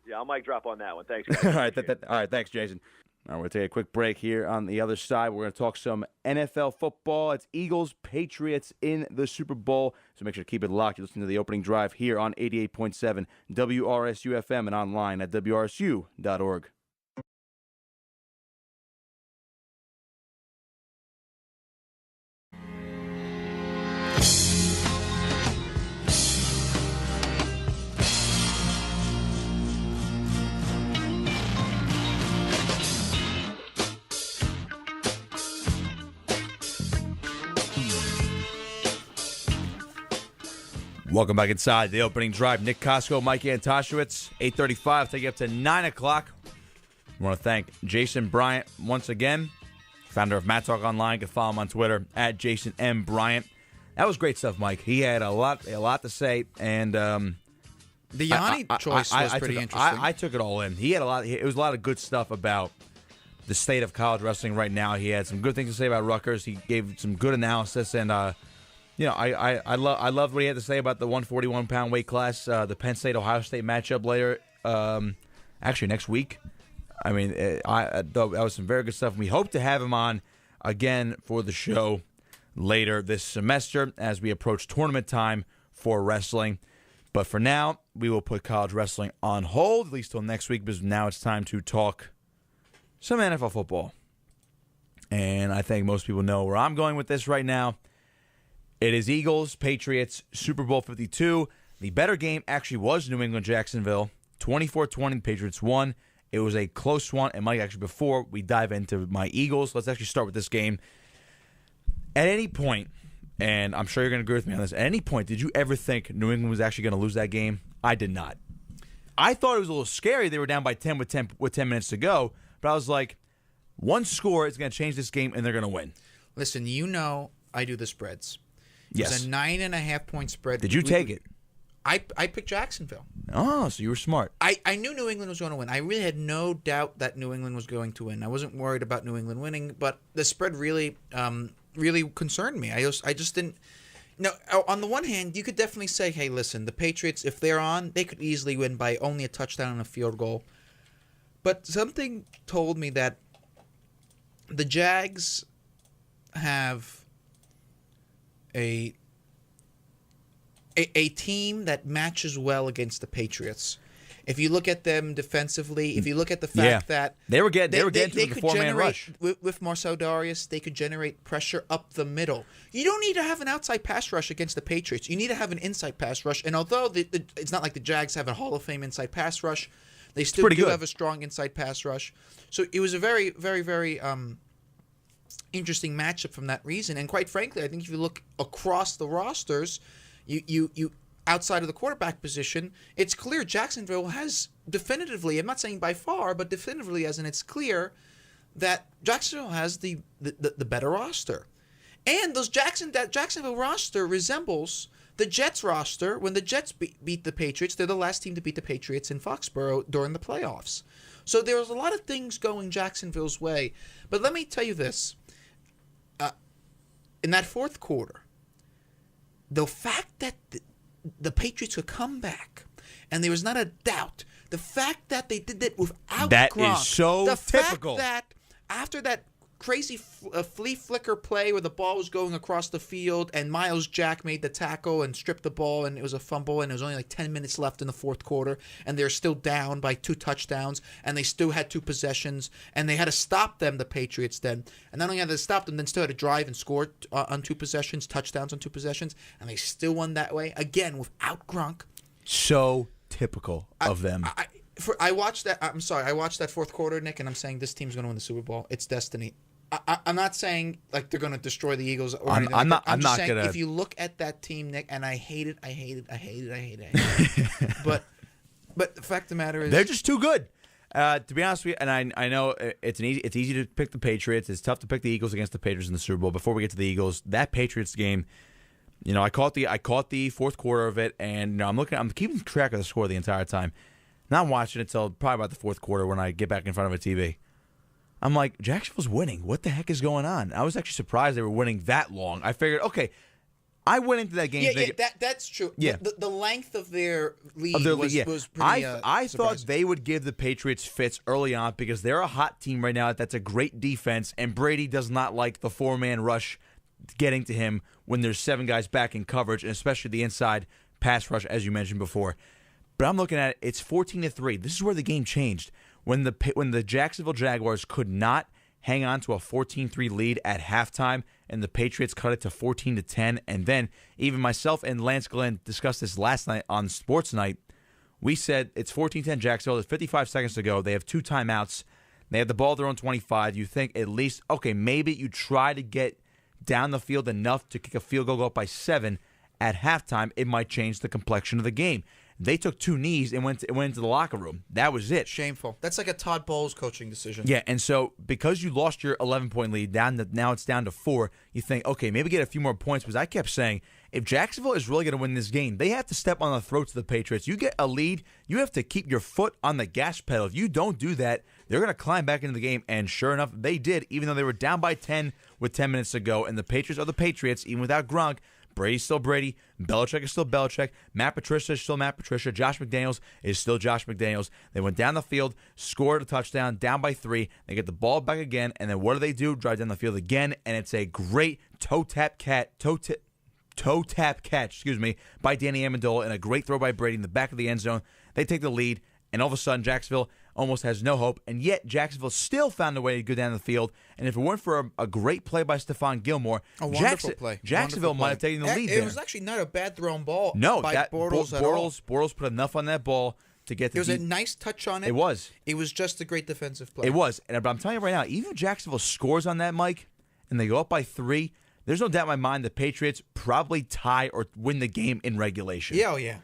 S3: Yeah, I'll mic drop on that one. Thanks.
S1: All right, all right, thanks, Jason. All right, we're going to take a quick break here on the other side. We're going to talk some NFL football. It's Eagles, Patriots in the Super Bowl, so make sure to keep it locked. You're listening to The Opening Drive here on 88.7 WRSU FM and online at WRSU.org. Welcome back inside The Opening Drive. Nick Kosko, Mike Antosiewicz, 8:35, take you up to 9 o'clock. I want to thank Jason Bryant once again, founder of Matt Talk Online. You can follow him on Twitter at Jason M. Bryant. That was great stuff, Mike. He had a lot to say, and
S2: the Yanni choice was pretty interesting.
S1: I took it all in. He had it was a lot of good stuff about the state of college wrestling right now. He had some good things to say about Rutgers. He gave some good analysis, and I loved what he had to say about the 141-pound weight class, the Penn State-Ohio State matchup later, actually next week. That was some very good stuff. We hope to have him on again for the show later this semester as we approach tournament time for wrestling. But for now, we will put college wrestling on hold, at least till next week, because now it's time to talk some NFL football. And I think most people know where I'm going with this right now. It is Eagles, Patriots, Super Bowl 52. The better game actually was New England-Jacksonville. 24-20, the Patriots won. It was a close one. And Mike, actually, before we dive into my Eagles, let's actually start with this game. At any point, and I'm sure you're going to agree with me on this, at any point, did you ever think New England was actually going to lose that game? I did not. I thought it was a little scary. They were down by 10 with 10 minutes to go. But I was like, one score is going to change this game, and they're going to win.
S2: Listen, I do the spreads. It
S1: Yes.
S2: was a 9.5-point spread.
S1: Did you take it?
S2: I picked Jacksonville.
S1: Oh, so you were smart.
S2: I knew New England was going to win. I really had no doubt that New England was going to win. I wasn't worried about New England winning, but the spread really concerned me. I just didn't. No, on the one hand, you could definitely say, hey, listen, the Patriots, if they're on, they could easily win by only a touchdown and a field goal. But something told me that the Jags have a team that matches well against the Patriots. If you look at them defensively, if you look at the fact that
S1: they were getting to the four-man rush
S2: with Marcel Darius, they could generate pressure up the middle. You don't need to have an outside pass rush against the Patriots. You need to have an inside pass rush. And although it's not like the Jags have a Hall of Fame inside pass rush, they still do have a strong inside pass rush. So it was a very, very, very interesting matchup from that reason. And quite frankly, I think if you look across the rosters, you outside of the quarterback position, it's clear Jacksonville has definitively, I'm not saying by far, but definitively as in it's clear that Jacksonville has the better roster. And that Jacksonville roster resembles the Jets roster. When the Jets beat the Patriots, they're the last team to beat the Patriots in Foxborough during the playoffs. So there's a lot of things going Jacksonville's way. But let me tell you this. In that fourth quarter, the fact that the Patriots would come back, and there was not a doubt. The fact that they did it without
S1: that
S2: Gronk,
S1: is so
S2: the
S1: typical.
S2: fact that after that crazy flea flicker play where the ball was going across the field and Miles Jack made the tackle and stripped the ball and it was a fumble and it was only like 10 minutes left in the fourth quarter and they're still down by 2 touchdowns and they still had 2 possessions and they had to stop them, the Patriots then. And not only had to stop them, then still had to drive and score on 2 possessions, touchdowns on 2 possessions, and they still won that way. Again, without Gronk.
S1: So typical of them.
S2: I watched that. I'm sorry. I watched that fourth quarter, Nick, and I'm saying this team's going to win the Super Bowl. It's destiny. I'm not saying like they're going to destroy the Eagles or anything. I'm not saying if you look at that team, Nick, and I hate it. But the fact of the matter is
S1: they're just too good. To be honest with you, and I know it's easy to pick the Patriots. It's tough to pick the Eagles against the Patriots in the Super Bowl. Before we get to the Eagles, that Patriots game, you know, I caught the fourth quarter of it, and you know, I'm keeping track of the score the entire time. Not watching it until probably about the fourth quarter when I get back in front of a TV. I'm like, Jacksonville's winning. What the heck is going on? I was actually surprised they were winning that long. I figured, okay, I went into that game.
S2: That's true.
S1: Yeah.
S2: The length of their lead was pretty
S1: I thought they would give the Patriots fits early on because they're a hot team right now that's a great defense, and Brady does not like the 4-man rush getting to him when there's 7 guys back in coverage, and especially the inside pass rush, as you mentioned before. But I'm looking at it, it's 14-3. This is where the game changed. When the Jacksonville Jaguars could not hang on to a 14-3 lead at halftime, and the Patriots cut it to 14-10, and then even myself and Lance Glenn discussed this last night on Sports Night. We said it's 14-10 Jacksonville. There's 55 seconds to go. They have 2 timeouts. They have the ball at their own 25. You think at least, okay, maybe you try to get down the field enough to kick a field goal, go up by 7 at halftime. It might change the complexion of the game. They took 2 knees and went into the locker room. That was it.
S2: Shameful. That's like a Todd Bowles coaching decision.
S1: Yeah, and so because you lost your 11-point lead, now it's down to 4, you think, okay, maybe get a few more points. Because I kept saying, if Jacksonville is really going to win this game, they have to step on the throats of the Patriots. You get a lead, you have to keep your foot on the gas pedal. If you don't do that, they're going to climb back into the game. And sure enough, they did, even though they were down by 10 with 10 minutes to go. And the Patriots are the Patriots, even without Gronk. Brady's still Brady. Belichick is still Belichick. Matt Patricia is still Matt Patricia. Josh McDaniels is still Josh McDaniels. They went down the field, scored a touchdown, down by 3. They get the ball back again, and then what do? Drive down the field again, and it's a great toe tap catch, by Danny Amendola, and a great throw by Brady in the back of the end zone. They take the lead, and all of a sudden, Jacksonville almost has no hope, and yet Jacksonville still found a way to go down the field. And if it weren't for a great play by Stephon Gilmore, Jacksonville might have taken the lead there.
S2: It was actually not a bad thrown ball by Bortles at all.
S1: Bortles put enough on that ball to get the
S2: There was a nice touch on it.
S1: It was.
S2: It was just a great defensive play.
S1: It was. But I'm telling you right now, even if Jacksonville scores on that, Mike, and they go up by 3, there's no doubt in my mind the Patriots probably tie or win the game in regulation.
S2: Yeah, oh yeah.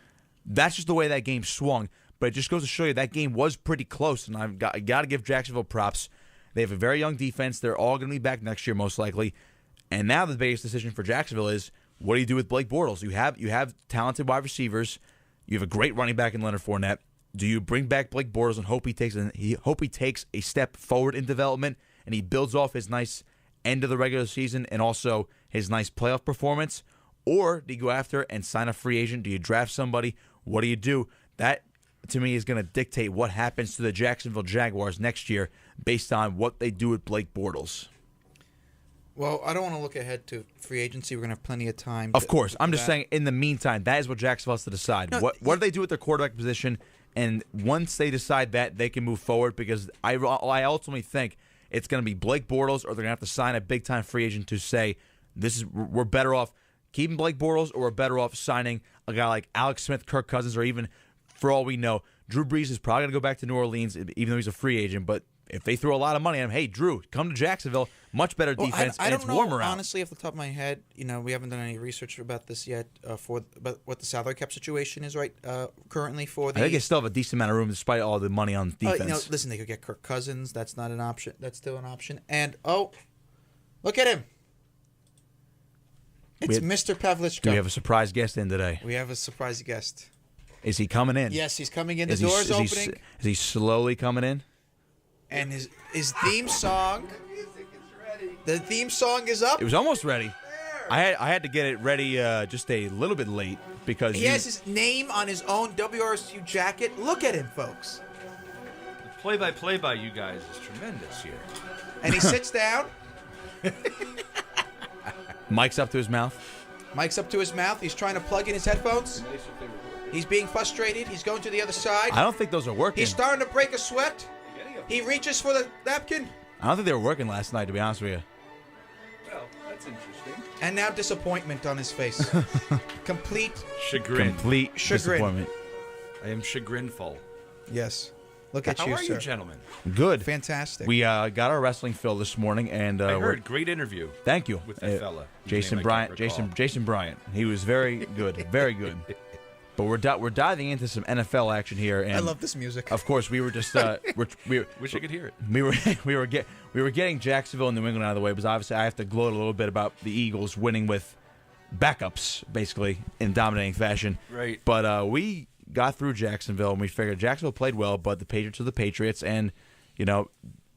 S1: That's just the way that game swung. But it just goes to show you that game was pretty close, and I got to give Jacksonville props. They have a very young defense. They're all going to be back next year, most likely. And now the biggest decision for Jacksonville is, what do you do with Blake Bortles? You have talented wide receivers. You have a great running back in Leonard Fournette. Do you bring back Blake Bortles and hope he takes a step forward in development and he builds off his nice end of the regular season and also his nice playoff performance? Or do you go after and sign a free agent? Do you draft somebody? What do you do? That, to me, is going to dictate what happens to the Jacksonville Jaguars next year based on what they do with Blake Bortles.
S2: Well, I don't want to look ahead to free agency. We're going to have plenty of time.
S1: Of course. I'm just saying, in the meantime, that is what Jacksonville has to decide.
S2: No,
S1: what do they do with their quarterback position? And once they decide that, they can move forward, because I ultimately think it's going to be Blake Bortles, or they're going to have to sign a big-time free agent to say, we're better off keeping Blake Bortles, or we're better off signing a guy like Alex Smith, Kirk Cousins, or even, for all we know, Drew Brees is probably going to go back to New Orleans, even though he's a free agent. But if they throw a lot of money at him, hey, Drew, come to Jacksonville. Much better defense, and it's warmer out.
S2: Honestly, off the top of my head, we haven't done any research about this yet about what the salary cap situation is currently for the.
S1: I think they still have a decent amount of room despite all the money on defense.
S2: Listen, they could get Kirk Cousins. That's not an option. That's still an option. And look at him. It's Mr. Pavlichko.
S1: We have a surprise guest in today.
S2: We have a surprise guest.
S1: Is he coming in?
S2: Yes, he's coming in. The door's opening.
S1: Is he slowly coming in?
S2: And his theme song. The theme song is up.
S1: It was almost ready. I had to get it ready just a little bit late because
S2: he has his name on his own WRSU jacket. Look at him, folks.
S4: The play-by-play by you guys is tremendous here.
S2: And he sits down.
S1: Mike's up to his mouth.
S2: Mike's up to his mouth. He's trying to plug in his headphones. He's being frustrated. He's going to the other side.
S1: I don't think those are working.
S2: He's starting to break a sweat. He reaches for the napkin.
S1: I don't think they were working last night, to be honest with you.
S4: Well, that's interesting.
S2: And now disappointment on his face. Complete
S4: chagrin.
S1: Complete disappointment.
S4: I am chagrinful.
S2: Yes. Look at
S4: How
S2: you,
S4: are
S2: sir.
S4: you, gentlemen?
S1: Good.
S2: Fantastic.
S1: We got our wrestling fill this morning, and
S4: I heard great interview.
S1: Thank you
S4: With that fella.
S1: Jason Bryant. Jason Bryant. He was very good. Very good. But we're diving into some NFL action here, and
S2: I love this music.
S1: Of course, we were just
S4: wish I could hear it.
S1: We were getting Jacksonville and New England out of the way, because obviously I have to gloat a little bit about the Eagles winning with backups, basically in dominating fashion.
S4: Right.
S1: But we got through Jacksonville, and we figured Jacksonville played well, but the Patriots are the Patriots, and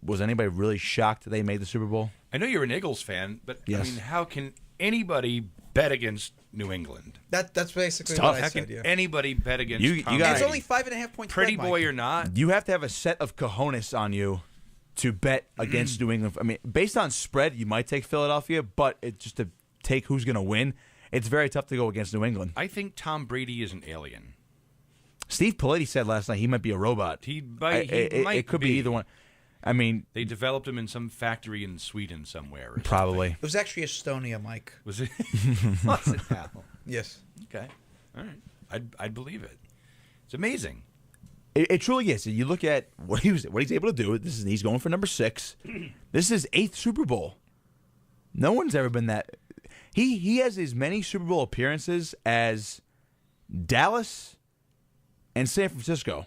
S1: was anybody really shocked that they made the Super Bowl?
S4: I know you're an Eagles fan, but
S1: yes.
S4: I mean, how can anybody bet against New England?
S2: That's basically
S1: it's
S2: what
S1: tough.
S2: I
S4: How
S2: said.
S4: can anybody bet against
S1: You
S4: Tom
S1: got
S2: It's
S4: Brady?
S2: only 5.5 points.
S4: Pretty
S2: spread,
S4: boy
S2: Mike.
S4: or not.
S1: You have to have a set of cojones on you to bet against New England. I mean, based on spread, you might take Philadelphia, but just to take who's going to win, it's very tough to go against New England.
S4: I think Tom Brady is an alien.
S1: Steve Piletti said last night he might be a robot. It could be either one. I mean,
S4: they developed him in some factory in Sweden somewhere. Or
S1: probably.
S2: It was actually Estonia, Mike.
S4: Was it? Was it now?
S2: Yes.
S4: Okay. All right. I'd believe it. It's amazing.
S1: It truly is. You look at what he's able to do. He's going for number 6. This is his 8th Super Bowl. No one's ever been that. He has as many Super Bowl appearances as Dallas and San Francisco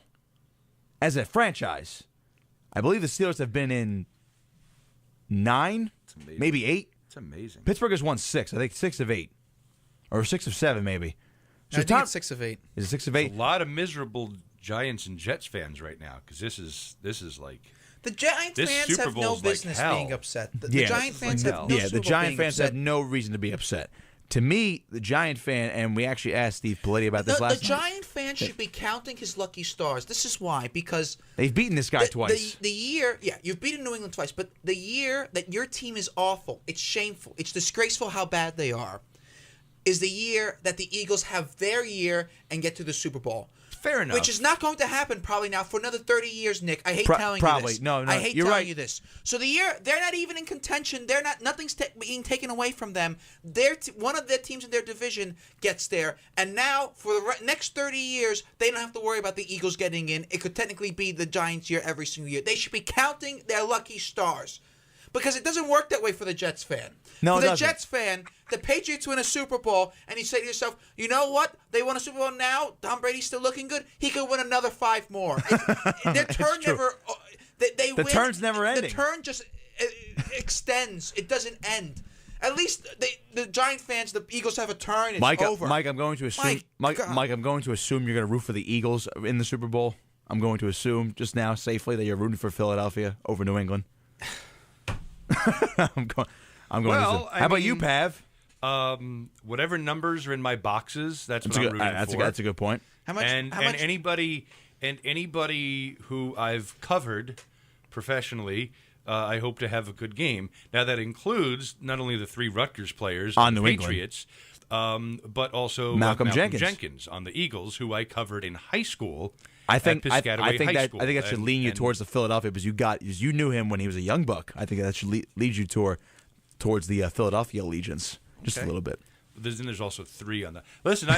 S1: as a franchise. I believe the Steelers have been in 9, maybe 8.
S4: It's amazing.
S1: Pittsburgh has won 6. I think 6 of 8. Or 6 of 7, maybe.
S2: So I think it's 6 of 8.
S1: Is it 6 of 8?
S4: A lot of miserable Giants and Jets fans right now, because this is like
S2: The Giants
S4: this
S2: fans
S4: Super
S2: have no
S4: Bowl's like
S2: business
S4: hell.
S2: being upset. The
S1: Yeah,
S2: Giant fans have no
S1: the
S2: Super Bowl
S1: Giant
S2: being
S1: fans
S2: upset.
S1: have no reason to be upset. To me, the Giant fan, and we actually asked Steve Piletti about this last
S2: The
S1: night.
S2: Giant fan should be counting his lucky stars. This is why, because
S1: They've beaten this guy twice.
S2: The year, you've beaten New England twice, but the year that your team is awful, it's shameful, it's disgraceful how bad they are, is the year that the Eagles have their year and get to the Super Bowl.
S4: fair enough.
S2: Which is not going to happen probably now for another 30 years, Nick. I hate telling you this.
S1: No,
S2: I hate
S1: you're
S2: telling
S1: right.
S2: you this. So the year they're not even in contention. They're not. Nothing's being taken away from them. One of their teams in their division gets there, and now for the next 30 years, they don't have to worry about the Eagles getting in. It could technically be the Giants' year every single year. They should be counting their lucky stars. Because it doesn't work that way for the Jets fan.
S1: No,
S2: for
S1: it
S2: the
S1: doesn't.
S2: Jets fan, the Patriots win a Super Bowl, and you say to yourself, you know what? They won a Super Bowl now. Tom Brady's still looking good. He could win another 5 more. Their turn
S1: true.
S2: never. They
S1: The
S2: win.
S1: turn's never ending.
S2: The turn just extends. It doesn't end. At least the Giant fans, the Eagles have a turn. It's over.
S1: Mike, I'm going to assume. Mike, I'm going to assume you're going to root for the Eagles in the Super Bowl. I'm going to assume just now safely that you're rooting for Philadelphia over New England. I'm going.
S4: Well,
S1: to. How about you, Pav?
S4: Whatever numbers are in my boxes, that's what I'm rooting for.
S1: That's a good point.
S2: How much?
S4: Anybody who I've covered professionally, I hope to have a good game. Now that includes not only the 3 Rutgers players
S1: on
S4: the
S1: New
S4: Patriots, but also
S1: Malcolm Jenkins
S4: on the Eagles, who I covered in high school.
S1: I think
S4: at Piscataway High School.
S1: I think that should lean you towards the Philadelphia because you knew him when he was a young buck. I think that should lead you towards the Philadelphia allegiance just a little bit.
S4: There's also 3 on that. Listen,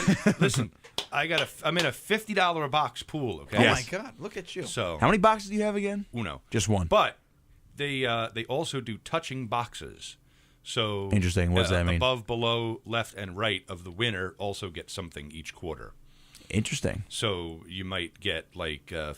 S4: I'm in a $50 a box pool. Okay.
S2: Oh my God! Look at you.
S4: So
S1: how many boxes do you have again?
S4: Uno.
S1: Just one.
S4: But they also do touching boxes. So
S1: interesting. What does that mean?
S4: Above, below, left, and right of the winner also get something each quarter.
S1: Interesting.
S4: So you might get like $50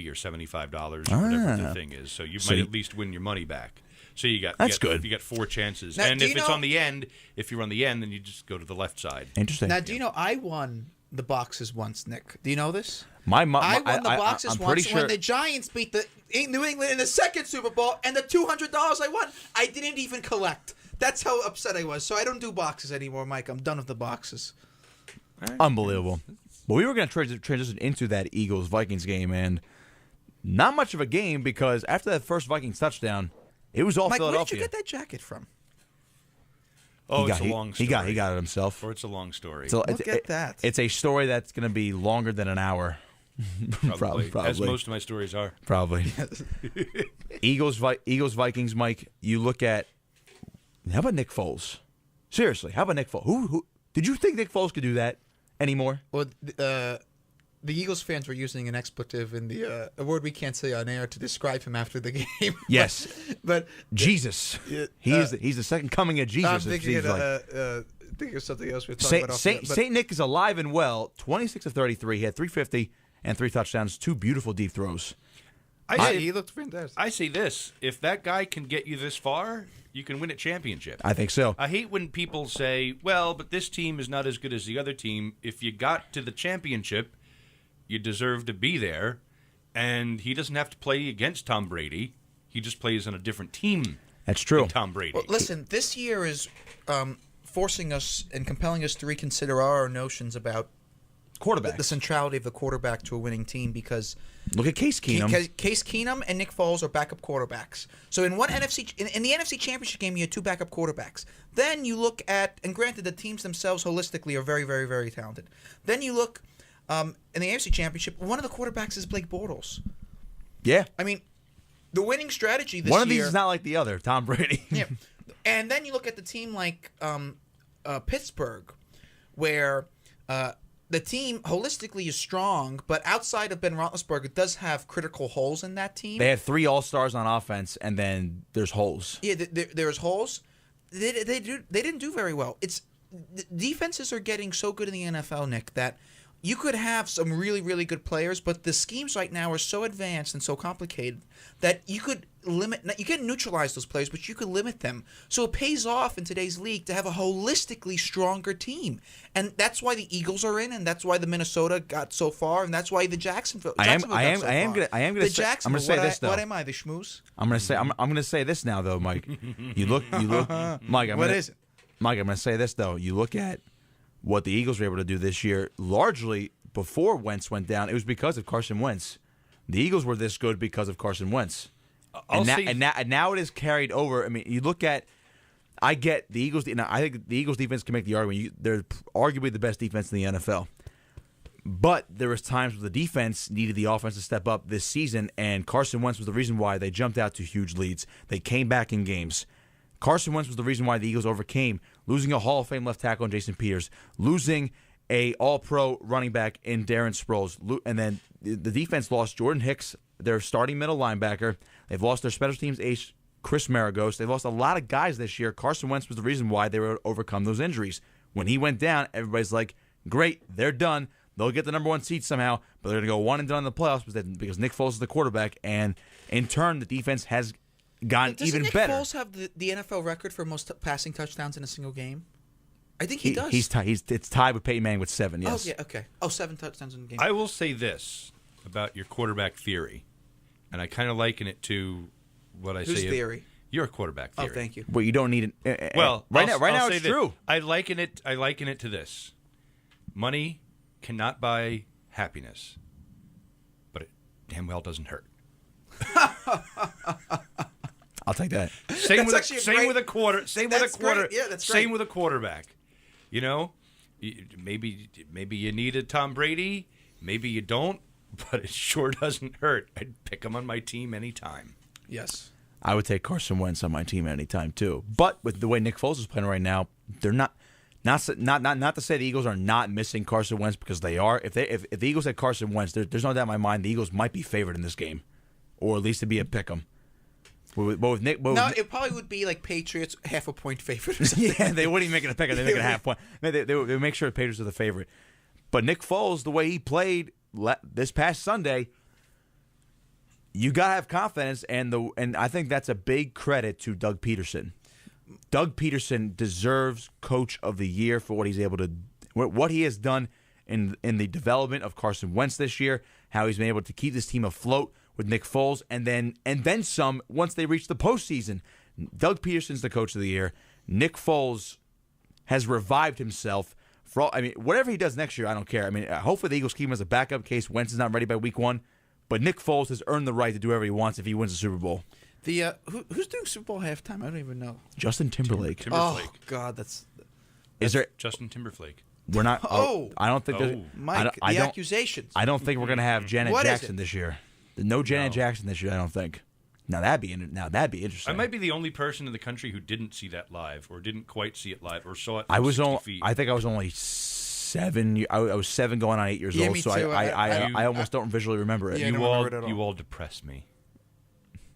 S4: or $75, whatever the thing is. So you might at least win your money back. So that's good. You get 4 chances,
S2: now,
S4: and if you're on the end, then you just go to the left side.
S1: Interesting.
S2: Now, do you know I won the boxes once, Nick? Do you know this?
S1: I
S2: won the boxes once when the Giants beat the New England in the second Super Bowl, and the $200 I won, I didn't even collect. That's how upset I was. So I don't do boxes anymore, Mike. I'm done with the boxes.
S1: Right. Unbelievable. But we were going to transition into that Eagles-Vikings game, and not much of a game because after that first Vikings touchdown, it was all
S2: Mike,
S1: Philadelphia.
S2: Where did you get that jacket from?
S4: Oh, it's a long story.
S1: He got it himself.
S4: Or it's a long story.
S1: So
S2: Look at that.
S1: It's a story that's going to be longer than an hour.
S4: Probably. As most of my stories are.
S1: Probably. Eagles-Vikings, Mike, you look at, how about Nick Foles? Seriously, how about Nick Foles? Who did you think Nick Foles could do that anymore?
S2: Well, the Eagles fans were using an expletive in a word we can't say on air to describe him after the game.
S1: Yes,
S2: but
S1: Jesus, he's the second coming of Jesus.
S2: I'm thinking of something else we're talking about.
S1: Saint Nick is alive and well. 26 of 33. He had 350 and 3 touchdowns, 2 beautiful deep throws.
S2: He looked fantastic.
S4: I say this: if that guy can get you this far, you can win a championship.
S1: I think so.
S4: I hate when people say, "Well, but this team is not as good as the other team." If you got to the championship, you deserve to be there, and he doesn't have to play against Tom Brady. He just plays on a different team.
S1: That's true.
S4: Than Tom Brady.
S2: Well, listen, this year is forcing us and compelling us to reconsider our notions about
S1: quarterback,
S2: the centrality of the quarterback to a winning team. Because
S1: look at Case Keenum.
S2: Case Keenum and Nick Foles are backup quarterbacks. So in the NFC Championship game, you had 2 backup quarterbacks. Then you look at, and granted, the teams themselves holistically are very, very, very talented. Then you look. In the AFC Championship, one of the quarterbacks is Blake Bortles.
S1: Yeah.
S2: I mean, the winning strategy this year...
S1: One of these is not like the other, Tom Brady.
S2: Yeah. And then you look at the team like Pittsburgh, where the team holistically is strong, but outside of Ben Roethlisberger, it does have critical holes in that team.
S1: They had 3 All-Stars on offense, and then there's holes.
S2: Yeah, there's holes. They didn't do very well. Defenses are getting so good in the NFL, Nick, that... You could have some really, really good players, but the schemes right now are so advanced and so complicated that you could neutralize those players, but you could limit them. So it pays off in today's league to have a holistically stronger team. And that's why the Eagles are in, and that's why the Minnesota got so far, and that's why the Jacksonville got so far. I'm gonna say this though. What am I, the schmooze? I'm
S1: gonna say this now though, Mike. You look Mike,
S2: what is it?
S1: Mike, I'm gonna say this though. You look at what the Eagles were able to do this year, largely before Wentz went down, it was because of Carson Wentz. The Eagles were this good because of Carson Wentz. And now it is carried over. I mean, you look at, I get the Eagles, I think the Eagles defense can make the argument. They're arguably the best defense in the NFL. But there was times where the defense needed the offense to step up this season, and Carson Wentz was the reason why they jumped out to huge leads. They came back in games. Carson Wentz was the reason why the Eagles overcame losing a Hall of Fame left tackle in Jason Peters, losing a All-Pro running back in Darren Sproles, and then the defense lost Jordan Hicks, their starting middle linebacker. They've lost their special teams ace, Chris Maragos. They've lost a lot of guys this year. Carson Wentz was the reason why they were able to overcome those injuries. When he went down, everybody's like, great, they're done. They'll get the number 1 seed somehow, but they're going to go 1 and done in the playoffs because Nick Foles is the quarterback, and in turn, the defense has gotten even better.
S2: Doesn't Nick Foles have the NFL record for most passing touchdowns in a single game? I think he does.
S1: It's tied with Peyton Manning with 7, yes.
S2: Oh, yeah, okay. 7 touchdowns in a game.
S4: I will say this about your quarterback theory, and I kind of liken it to what I say.
S2: Whose theory?
S4: You're a quarterback theory.
S2: Oh, thank you.
S1: But you don't need it.
S4: Well,
S1: right
S4: I'll
S1: now
S4: say
S1: it's
S4: that
S1: true.
S4: I liken it to this: money cannot buy happiness, but it damn well doesn't hurt.
S1: I'll take that.
S4: Same with
S2: great-
S4: a quarter. Same with a
S2: That's
S4: quarter.
S2: great. Yeah, that's
S4: Same
S2: great.
S4: with a quarterback. You know, maybe you need a Tom Brady. Maybe you don't, but it sure doesn't hurt. I'd pick him on my team anytime.
S2: Yes.
S1: I would take Carson Wentz on my team anytime too. But with the way Nick Foles is playing right now, they're not to say the Eagles are not missing Carson Wentz, because they are. If the Eagles had Carson Wentz, there's no doubt in my mind the Eagles might be favored in this game, or at least to be a pick 'em.
S2: It probably would be like Patriots half a point favorite. Or something.
S1: Yeah, they wouldn't even make it a pick 'em. They make it a half point. They would make sure the Patriots are the favorite. But Nick Foles, the way he played this past Sunday, you gotta have confidence, and I think that's a big credit to Doug Peterson. Doug Peterson deserves Coach of the Year for what he has done in the development of Carson Wentz this year, how he's been able to keep this team afloat with Nick Foles, and then some once they reach the postseason. Doug Peterson's the Coach of the Year. Nick Foles has revived himself. Whatever he does next year, I don't care. Hopefully the Eagles keep him as a backup in case Wentz is not ready by week 1. But Nick Foles has earned the right to do whatever he wants if he wins the Super Bowl.
S2: Who's doing Super Bowl halftime? I don't even know.
S1: Justin Timberlake.
S4: Timberflake.
S2: Oh God, that's
S1: Is there?
S4: Justin Timberflake.
S1: We're not.
S2: Oh.
S1: I don't think.
S2: Mike.
S1: I
S2: the
S1: don't,
S2: accusations.
S1: I don't think we're gonna have Janet
S2: What is
S1: Jackson
S2: it?
S1: this year. No Janet Jackson this year. I don't think. Now that'd be interesting.
S4: I might be the only person in the country who didn't see that live, or didn't quite see it live, or saw it.
S1: I was
S4: 60
S1: only.
S4: feet.
S1: I think I was only 7. I was 7 going on 8 years
S2: Yeah,
S1: old.
S2: me
S1: So
S2: too.
S1: I almost don't visually remember it.
S2: Yeah, I don't remember it at all.
S4: You all depress me.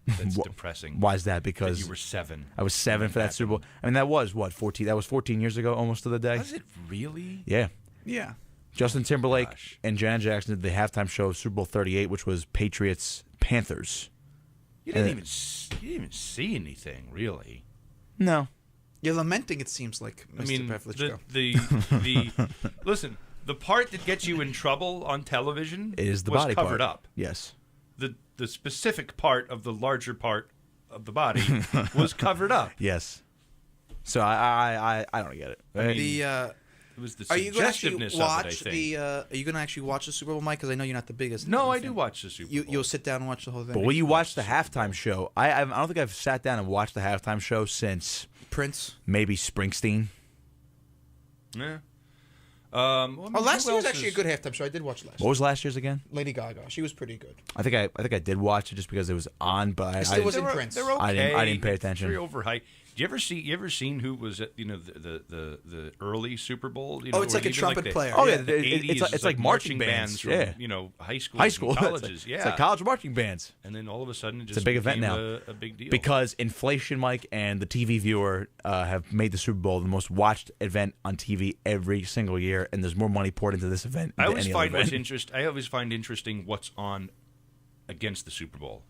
S4: That's depressing.
S1: Why is that?
S4: That
S1: Because
S4: you were 7.
S1: I was 7 for that Super Bowl. That was 14. That was 14 years ago, almost to the day.
S4: Was it really?
S1: Yeah.
S2: Yeah.
S1: Justin Timberlake
S4: Gosh.
S1: and Janet Jackson did the halftime show of Super Bowl 38, which was Patriots Panthers.
S4: You didn't even see anything, really.
S1: No.
S2: You're lamenting. It seems like Mr.
S4: I mean,
S2: Pavlichko.
S4: the listen. The part that gets you in trouble on television
S1: Is the
S4: was
S1: body
S4: covered
S1: part.
S4: up.
S1: Yes.
S4: The specific part of the larger part of the body was covered up.
S1: Yes. So I don't get it.
S4: I mean,
S2: The
S4: it was the
S2: are you going to actually
S4: suggestiveness
S2: watch
S4: of it, I think.
S2: Are you going to actually watch the Super Bowl, Mike? Because I know you're not the biggest.
S4: No, I
S2: fan.
S4: do watch the Super Bowl.
S2: You'll sit down and watch the whole thing.
S1: But will you watch the halftime show? I don't think I've sat down and watched the halftime show since
S2: Prince.
S1: maybe Springsteen.
S4: Yeah.
S2: Last year was actually a good halftime show. I did watch last.
S1: What was last year's again?
S2: Lady Gaga. She was pretty good.
S1: I think I did watch it just because it was on, but I
S2: still
S1: I,
S2: wasn't Prince.
S4: They're okay.
S1: I didn't pay attention.
S4: Very overhyped. You ever seen who was at the early Super Bowl?
S2: Oh, it's
S4: or
S2: like a
S4: even
S2: trumpet
S4: the,
S2: player.
S1: Oh yeah,
S4: the 80s,
S1: it's like marching bands.
S4: from
S1: Yeah,
S4: high school,
S1: high school,
S4: colleges.
S1: It's like college marching bands.
S4: And then all of a sudden, it just
S1: It's a big event
S4: became
S1: now.
S4: A big deal
S1: Because inflation, Mike, and the TV viewer have made the Super Bowl the most watched event on TV every single year, and there's more money poured into this event.
S4: I
S1: than
S4: always
S1: any
S4: find
S1: other event.
S4: I always find interesting what's on against the Super Bowl.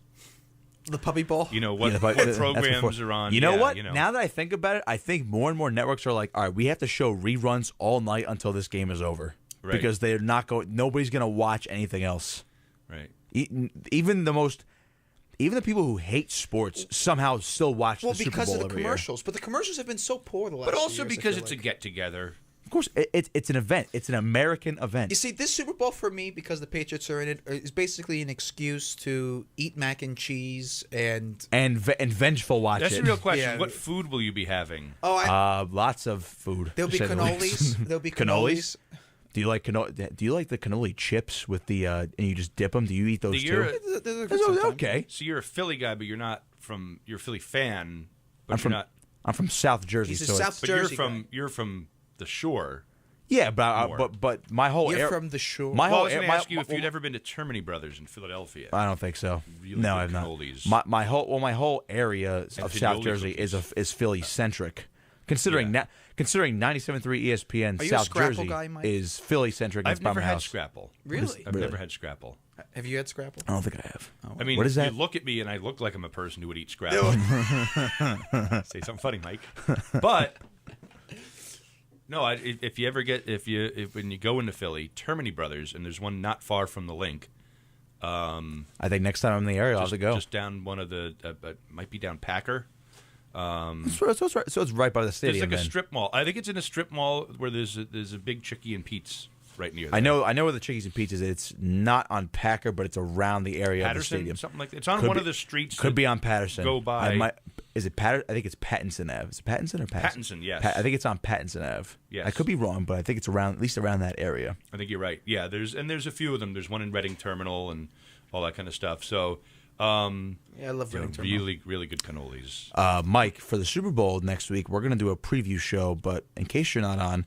S2: The Puppy Bowl.
S4: You know what,
S1: Yeah, but
S4: what
S1: that's
S4: programs
S1: before.
S4: are on.
S1: You know
S4: yeah,
S1: what?
S4: You know.
S1: Now that I think about it, I think more and more networks are like, all right, we have to show reruns all night until this game is over,
S4: Right.
S1: because they're not going. Nobody's going to watch anything else.
S4: Right.
S1: Even the people who hate sports somehow still watch the Super
S2: because
S1: Bowl
S2: of the
S1: every year.
S2: commercials. But the commercials have been so poor the last
S4: But also
S2: few years, I
S4: because
S2: feel
S4: it's a
S2: like.
S4: get together.
S1: Of course, it's an event. It's an American event.
S2: You see, this Super Bowl for me, because the Patriots are in it, is basically an excuse to eat mac and cheese and
S1: vengeful watch
S4: That's
S1: it.
S4: the real question.
S2: Yeah.
S4: What food will you be having?
S1: Lots of food.
S2: there'll be
S1: to say the least.
S2: cannolis. There'll be cannolis.
S1: Do you like the cannoli chips with the and you just dip them? Do you eat those
S4: You're
S1: too?
S2: They're good
S1: Those are
S2: sometimes.
S1: okay.
S4: So you're a Philly guy, but you're not from. You're a Philly fan, but
S1: I'm
S4: you're
S1: from
S4: not.
S1: I'm from South Jersey,
S2: He's a
S1: so
S2: South
S1: it's,
S4: But
S2: Jersey
S4: you're from the shore.
S1: yeah, but
S4: More.
S1: but my whole
S2: You're
S1: air,
S2: from the shore.
S1: my
S4: Well, I
S1: whole
S4: was going to
S1: my-
S4: ask you if
S1: my-
S4: you'd ever been to Termini Brothers in Philadelphia.
S1: I don't think so.
S4: Really
S1: No,
S4: good
S1: I've not.
S4: cannolis.
S1: My whole area of South
S4: Fajoli
S1: Jersey
S4: cookies.
S1: is Philly centric. Considering 97.3 ESPN
S2: Are you a
S1: South
S2: Scrapple
S1: Jersey
S2: guy, Mike?
S1: is Philly centric.
S4: I've never had
S1: house.
S4: Scrapple.
S2: Really?
S4: I've
S1: Really?
S4: never had Scrapple.
S2: Have you had Scrapple?
S1: I don't think I have.
S4: I mean,
S1: What is that?
S4: you look at me and I look like I'm a person who would eat Scrapple. Say something funny, Mike. But no, if you ever when you go into Philly, Termini Brothers, and there's one not far from the link.
S1: I think next time I'm in the area, I'll have to go.
S4: Just down one of the might be down Packer.
S1: So it's right by the stadium.
S4: There's like a
S1: then.
S4: strip mall. I think it's in a strip mall where there's a big Chickie and Pete's right near there.
S1: I know where the Chickies and Pizzas is. It's not on Packer, but it's around the area of the
S4: Patterson,
S1: stadium.
S4: something like that. It's on
S1: Could
S4: one
S1: be-
S4: of the streets.
S1: Could
S4: that
S1: be on Patterson.
S4: Go by.
S1: Is it Patterson? I think it's Pattinson Ave. Is it Pattinson or Patterson?
S4: Pattinson, yes.
S1: I think it's on Pattinson Ave.
S4: Yes.
S1: I could be wrong, but I think it's at least around that area.
S4: I think you're right. Yeah, there's a few of them. There's one in Reading Terminal and all that kind of stuff. So,
S2: Yeah, I love Reading Terminal.
S4: really, really good cannolis.
S1: Mike, for the Super Bowl next week, we're going to do a preview show, but in case you're not on,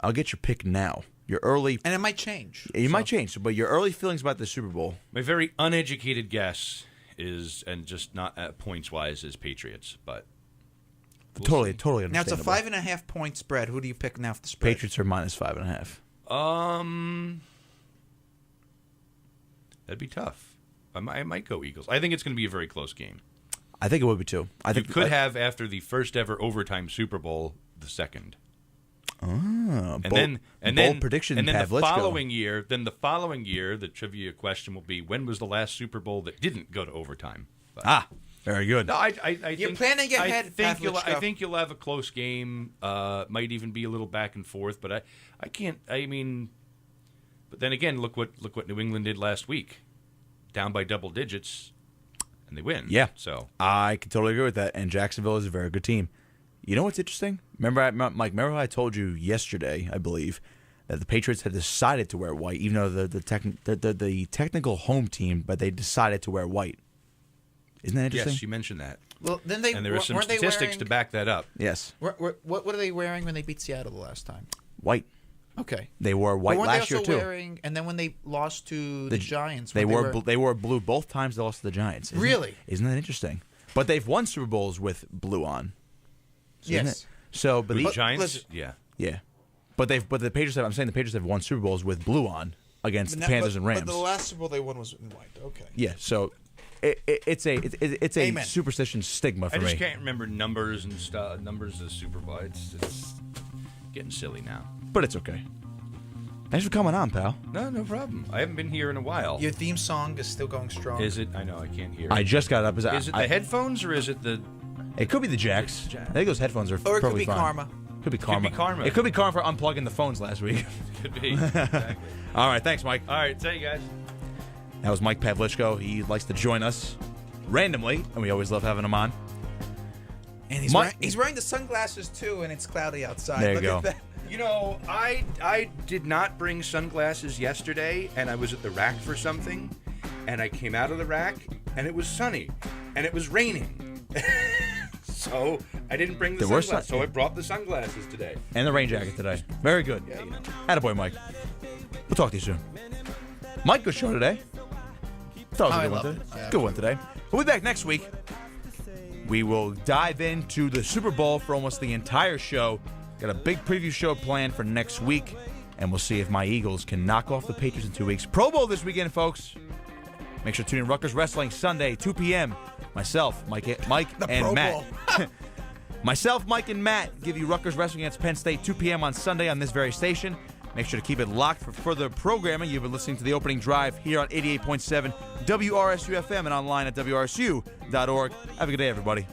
S1: I'll get your pick now. Your early...
S2: And it might change.
S1: It might change, but your early feelings about the Super Bowl.
S4: My very uneducated guess is, and just not points-wise, is Patriots, but...
S1: Totally
S2: Now it's a
S1: understandable.
S2: 5.5 point spread. Who do you pick now for the spread?
S1: Patriots are minus 5.5.
S4: That'd be tough. I might go Eagles. I think it's going to be a very close game.
S1: I think it would be too. I think
S4: you could have, after the first ever overtime Super Bowl, the second.
S1: bold prediction.
S4: And then the
S1: Pavlichko.
S4: following year, the trivia question will be: when was the last Super Bowl that didn't go to overtime? But,
S1: very good.
S4: No, I
S2: You're
S4: think,
S2: planning ahead,
S4: I
S2: Pavlichko.
S4: think you'll have a close game. Might even be a little back and forth, but I can't. I mean, but then again, look what New England did last week, down by double digits, and they win.
S1: Yeah.
S4: So
S1: I can totally agree with that. And Jacksonville is a very good team. You know what's interesting? Mike, remember how I told you yesterday, I believe, that the Patriots had decided to wear white, even though the technical home team, but they decided to wear white. Isn't that interesting?
S4: yes, you mentioned that,
S2: Well, then they
S4: and there are some
S2: weren't they
S4: statistics
S2: wearing,
S4: to back that up.
S1: Yes.
S2: What were they wearing when they beat Seattle the last time?
S1: White.
S2: Okay.
S1: They wore white
S2: But weren't
S1: last
S2: they
S1: year
S2: also
S1: too.
S2: wearing? And then when they lost to the Giants,
S1: They
S2: weren't
S1: wore blue both times they lost to the Giants.
S2: Really?
S1: Isn't that interesting? But they've won Super Bowls with blue on. So isn't
S2: Yes.
S1: it? So, but
S4: The
S1: the
S4: Giants,
S2: listen.
S1: yeah, but the Patriots have. I'm saying the Patriots have won Super Bowls with blue on against the Panthers and Rams.
S2: But the last Super Bowl they won was in white. Okay.
S1: Yeah, so it's a
S2: Amen.
S1: superstition stigma for
S4: I just
S1: me.
S4: can't remember numbers and stuff. Numbers of Super Bowl. It's getting silly now.
S1: But it's okay. Thanks for coming on, pal.
S4: No problem. I haven't been here in a while.
S2: Your theme song is still going strong.
S4: Is it? I know I can't hear.
S1: I just got up.
S4: Is it the headphones or is it the?
S1: It could be the jacks.
S4: Jack.
S1: I think those headphones are
S2: Or it could
S1: probably
S2: be
S1: fine.
S2: karma.
S1: Could be karma.
S4: be karma.
S1: It could be karma for unplugging the phones last week.
S4: Could be. Exactly.
S1: All right, thanks, Mike.
S4: All right, see you guys.
S1: That was Mike Pavlichko. He likes to join us randomly, and we always love having him on.
S2: And he's,
S1: Mike-
S2: wearing the sunglasses too, and it's cloudy outside.
S1: There you
S2: Look
S1: go.
S2: at that.
S4: You know, I did not bring sunglasses yesterday, and I was at the rack for something, and I came out of the rack, and it was sunny, and it was raining. So I didn't bring the
S1: There were
S4: sunglasses,
S1: sun-
S4: so I brought the sunglasses today.
S1: And the rain jacket today. Very good.
S4: Yeah, you know.
S1: Attaboy, Mike. We'll talk to you soon. Mike, good show today. Thought it was a
S2: I
S1: good one
S2: love
S1: today.
S2: it. Yeah.
S1: Good one today. We'll be back next week. We will dive into the Super Bowl for almost the entire show. Got a big preview show planned for next week, and we'll see if my Eagles can knock off the Patriots in 2 weeks. Pro Bowl this weekend, folks. Make sure to tune in Rutgers Wrestling Sunday, 2 p.m. Myself, Mike and
S2: Pro
S1: Matt.
S2: Bowl.
S1: Myself, Mike, and Matt give you Rutgers Wrestling against Penn State, 2 p.m. on Sunday on this very station. Make sure to keep it locked for further programming. You've been listening to The Opening Drive here on 88.7 WRSU FM and online at WRSU.org. Have a good day, everybody.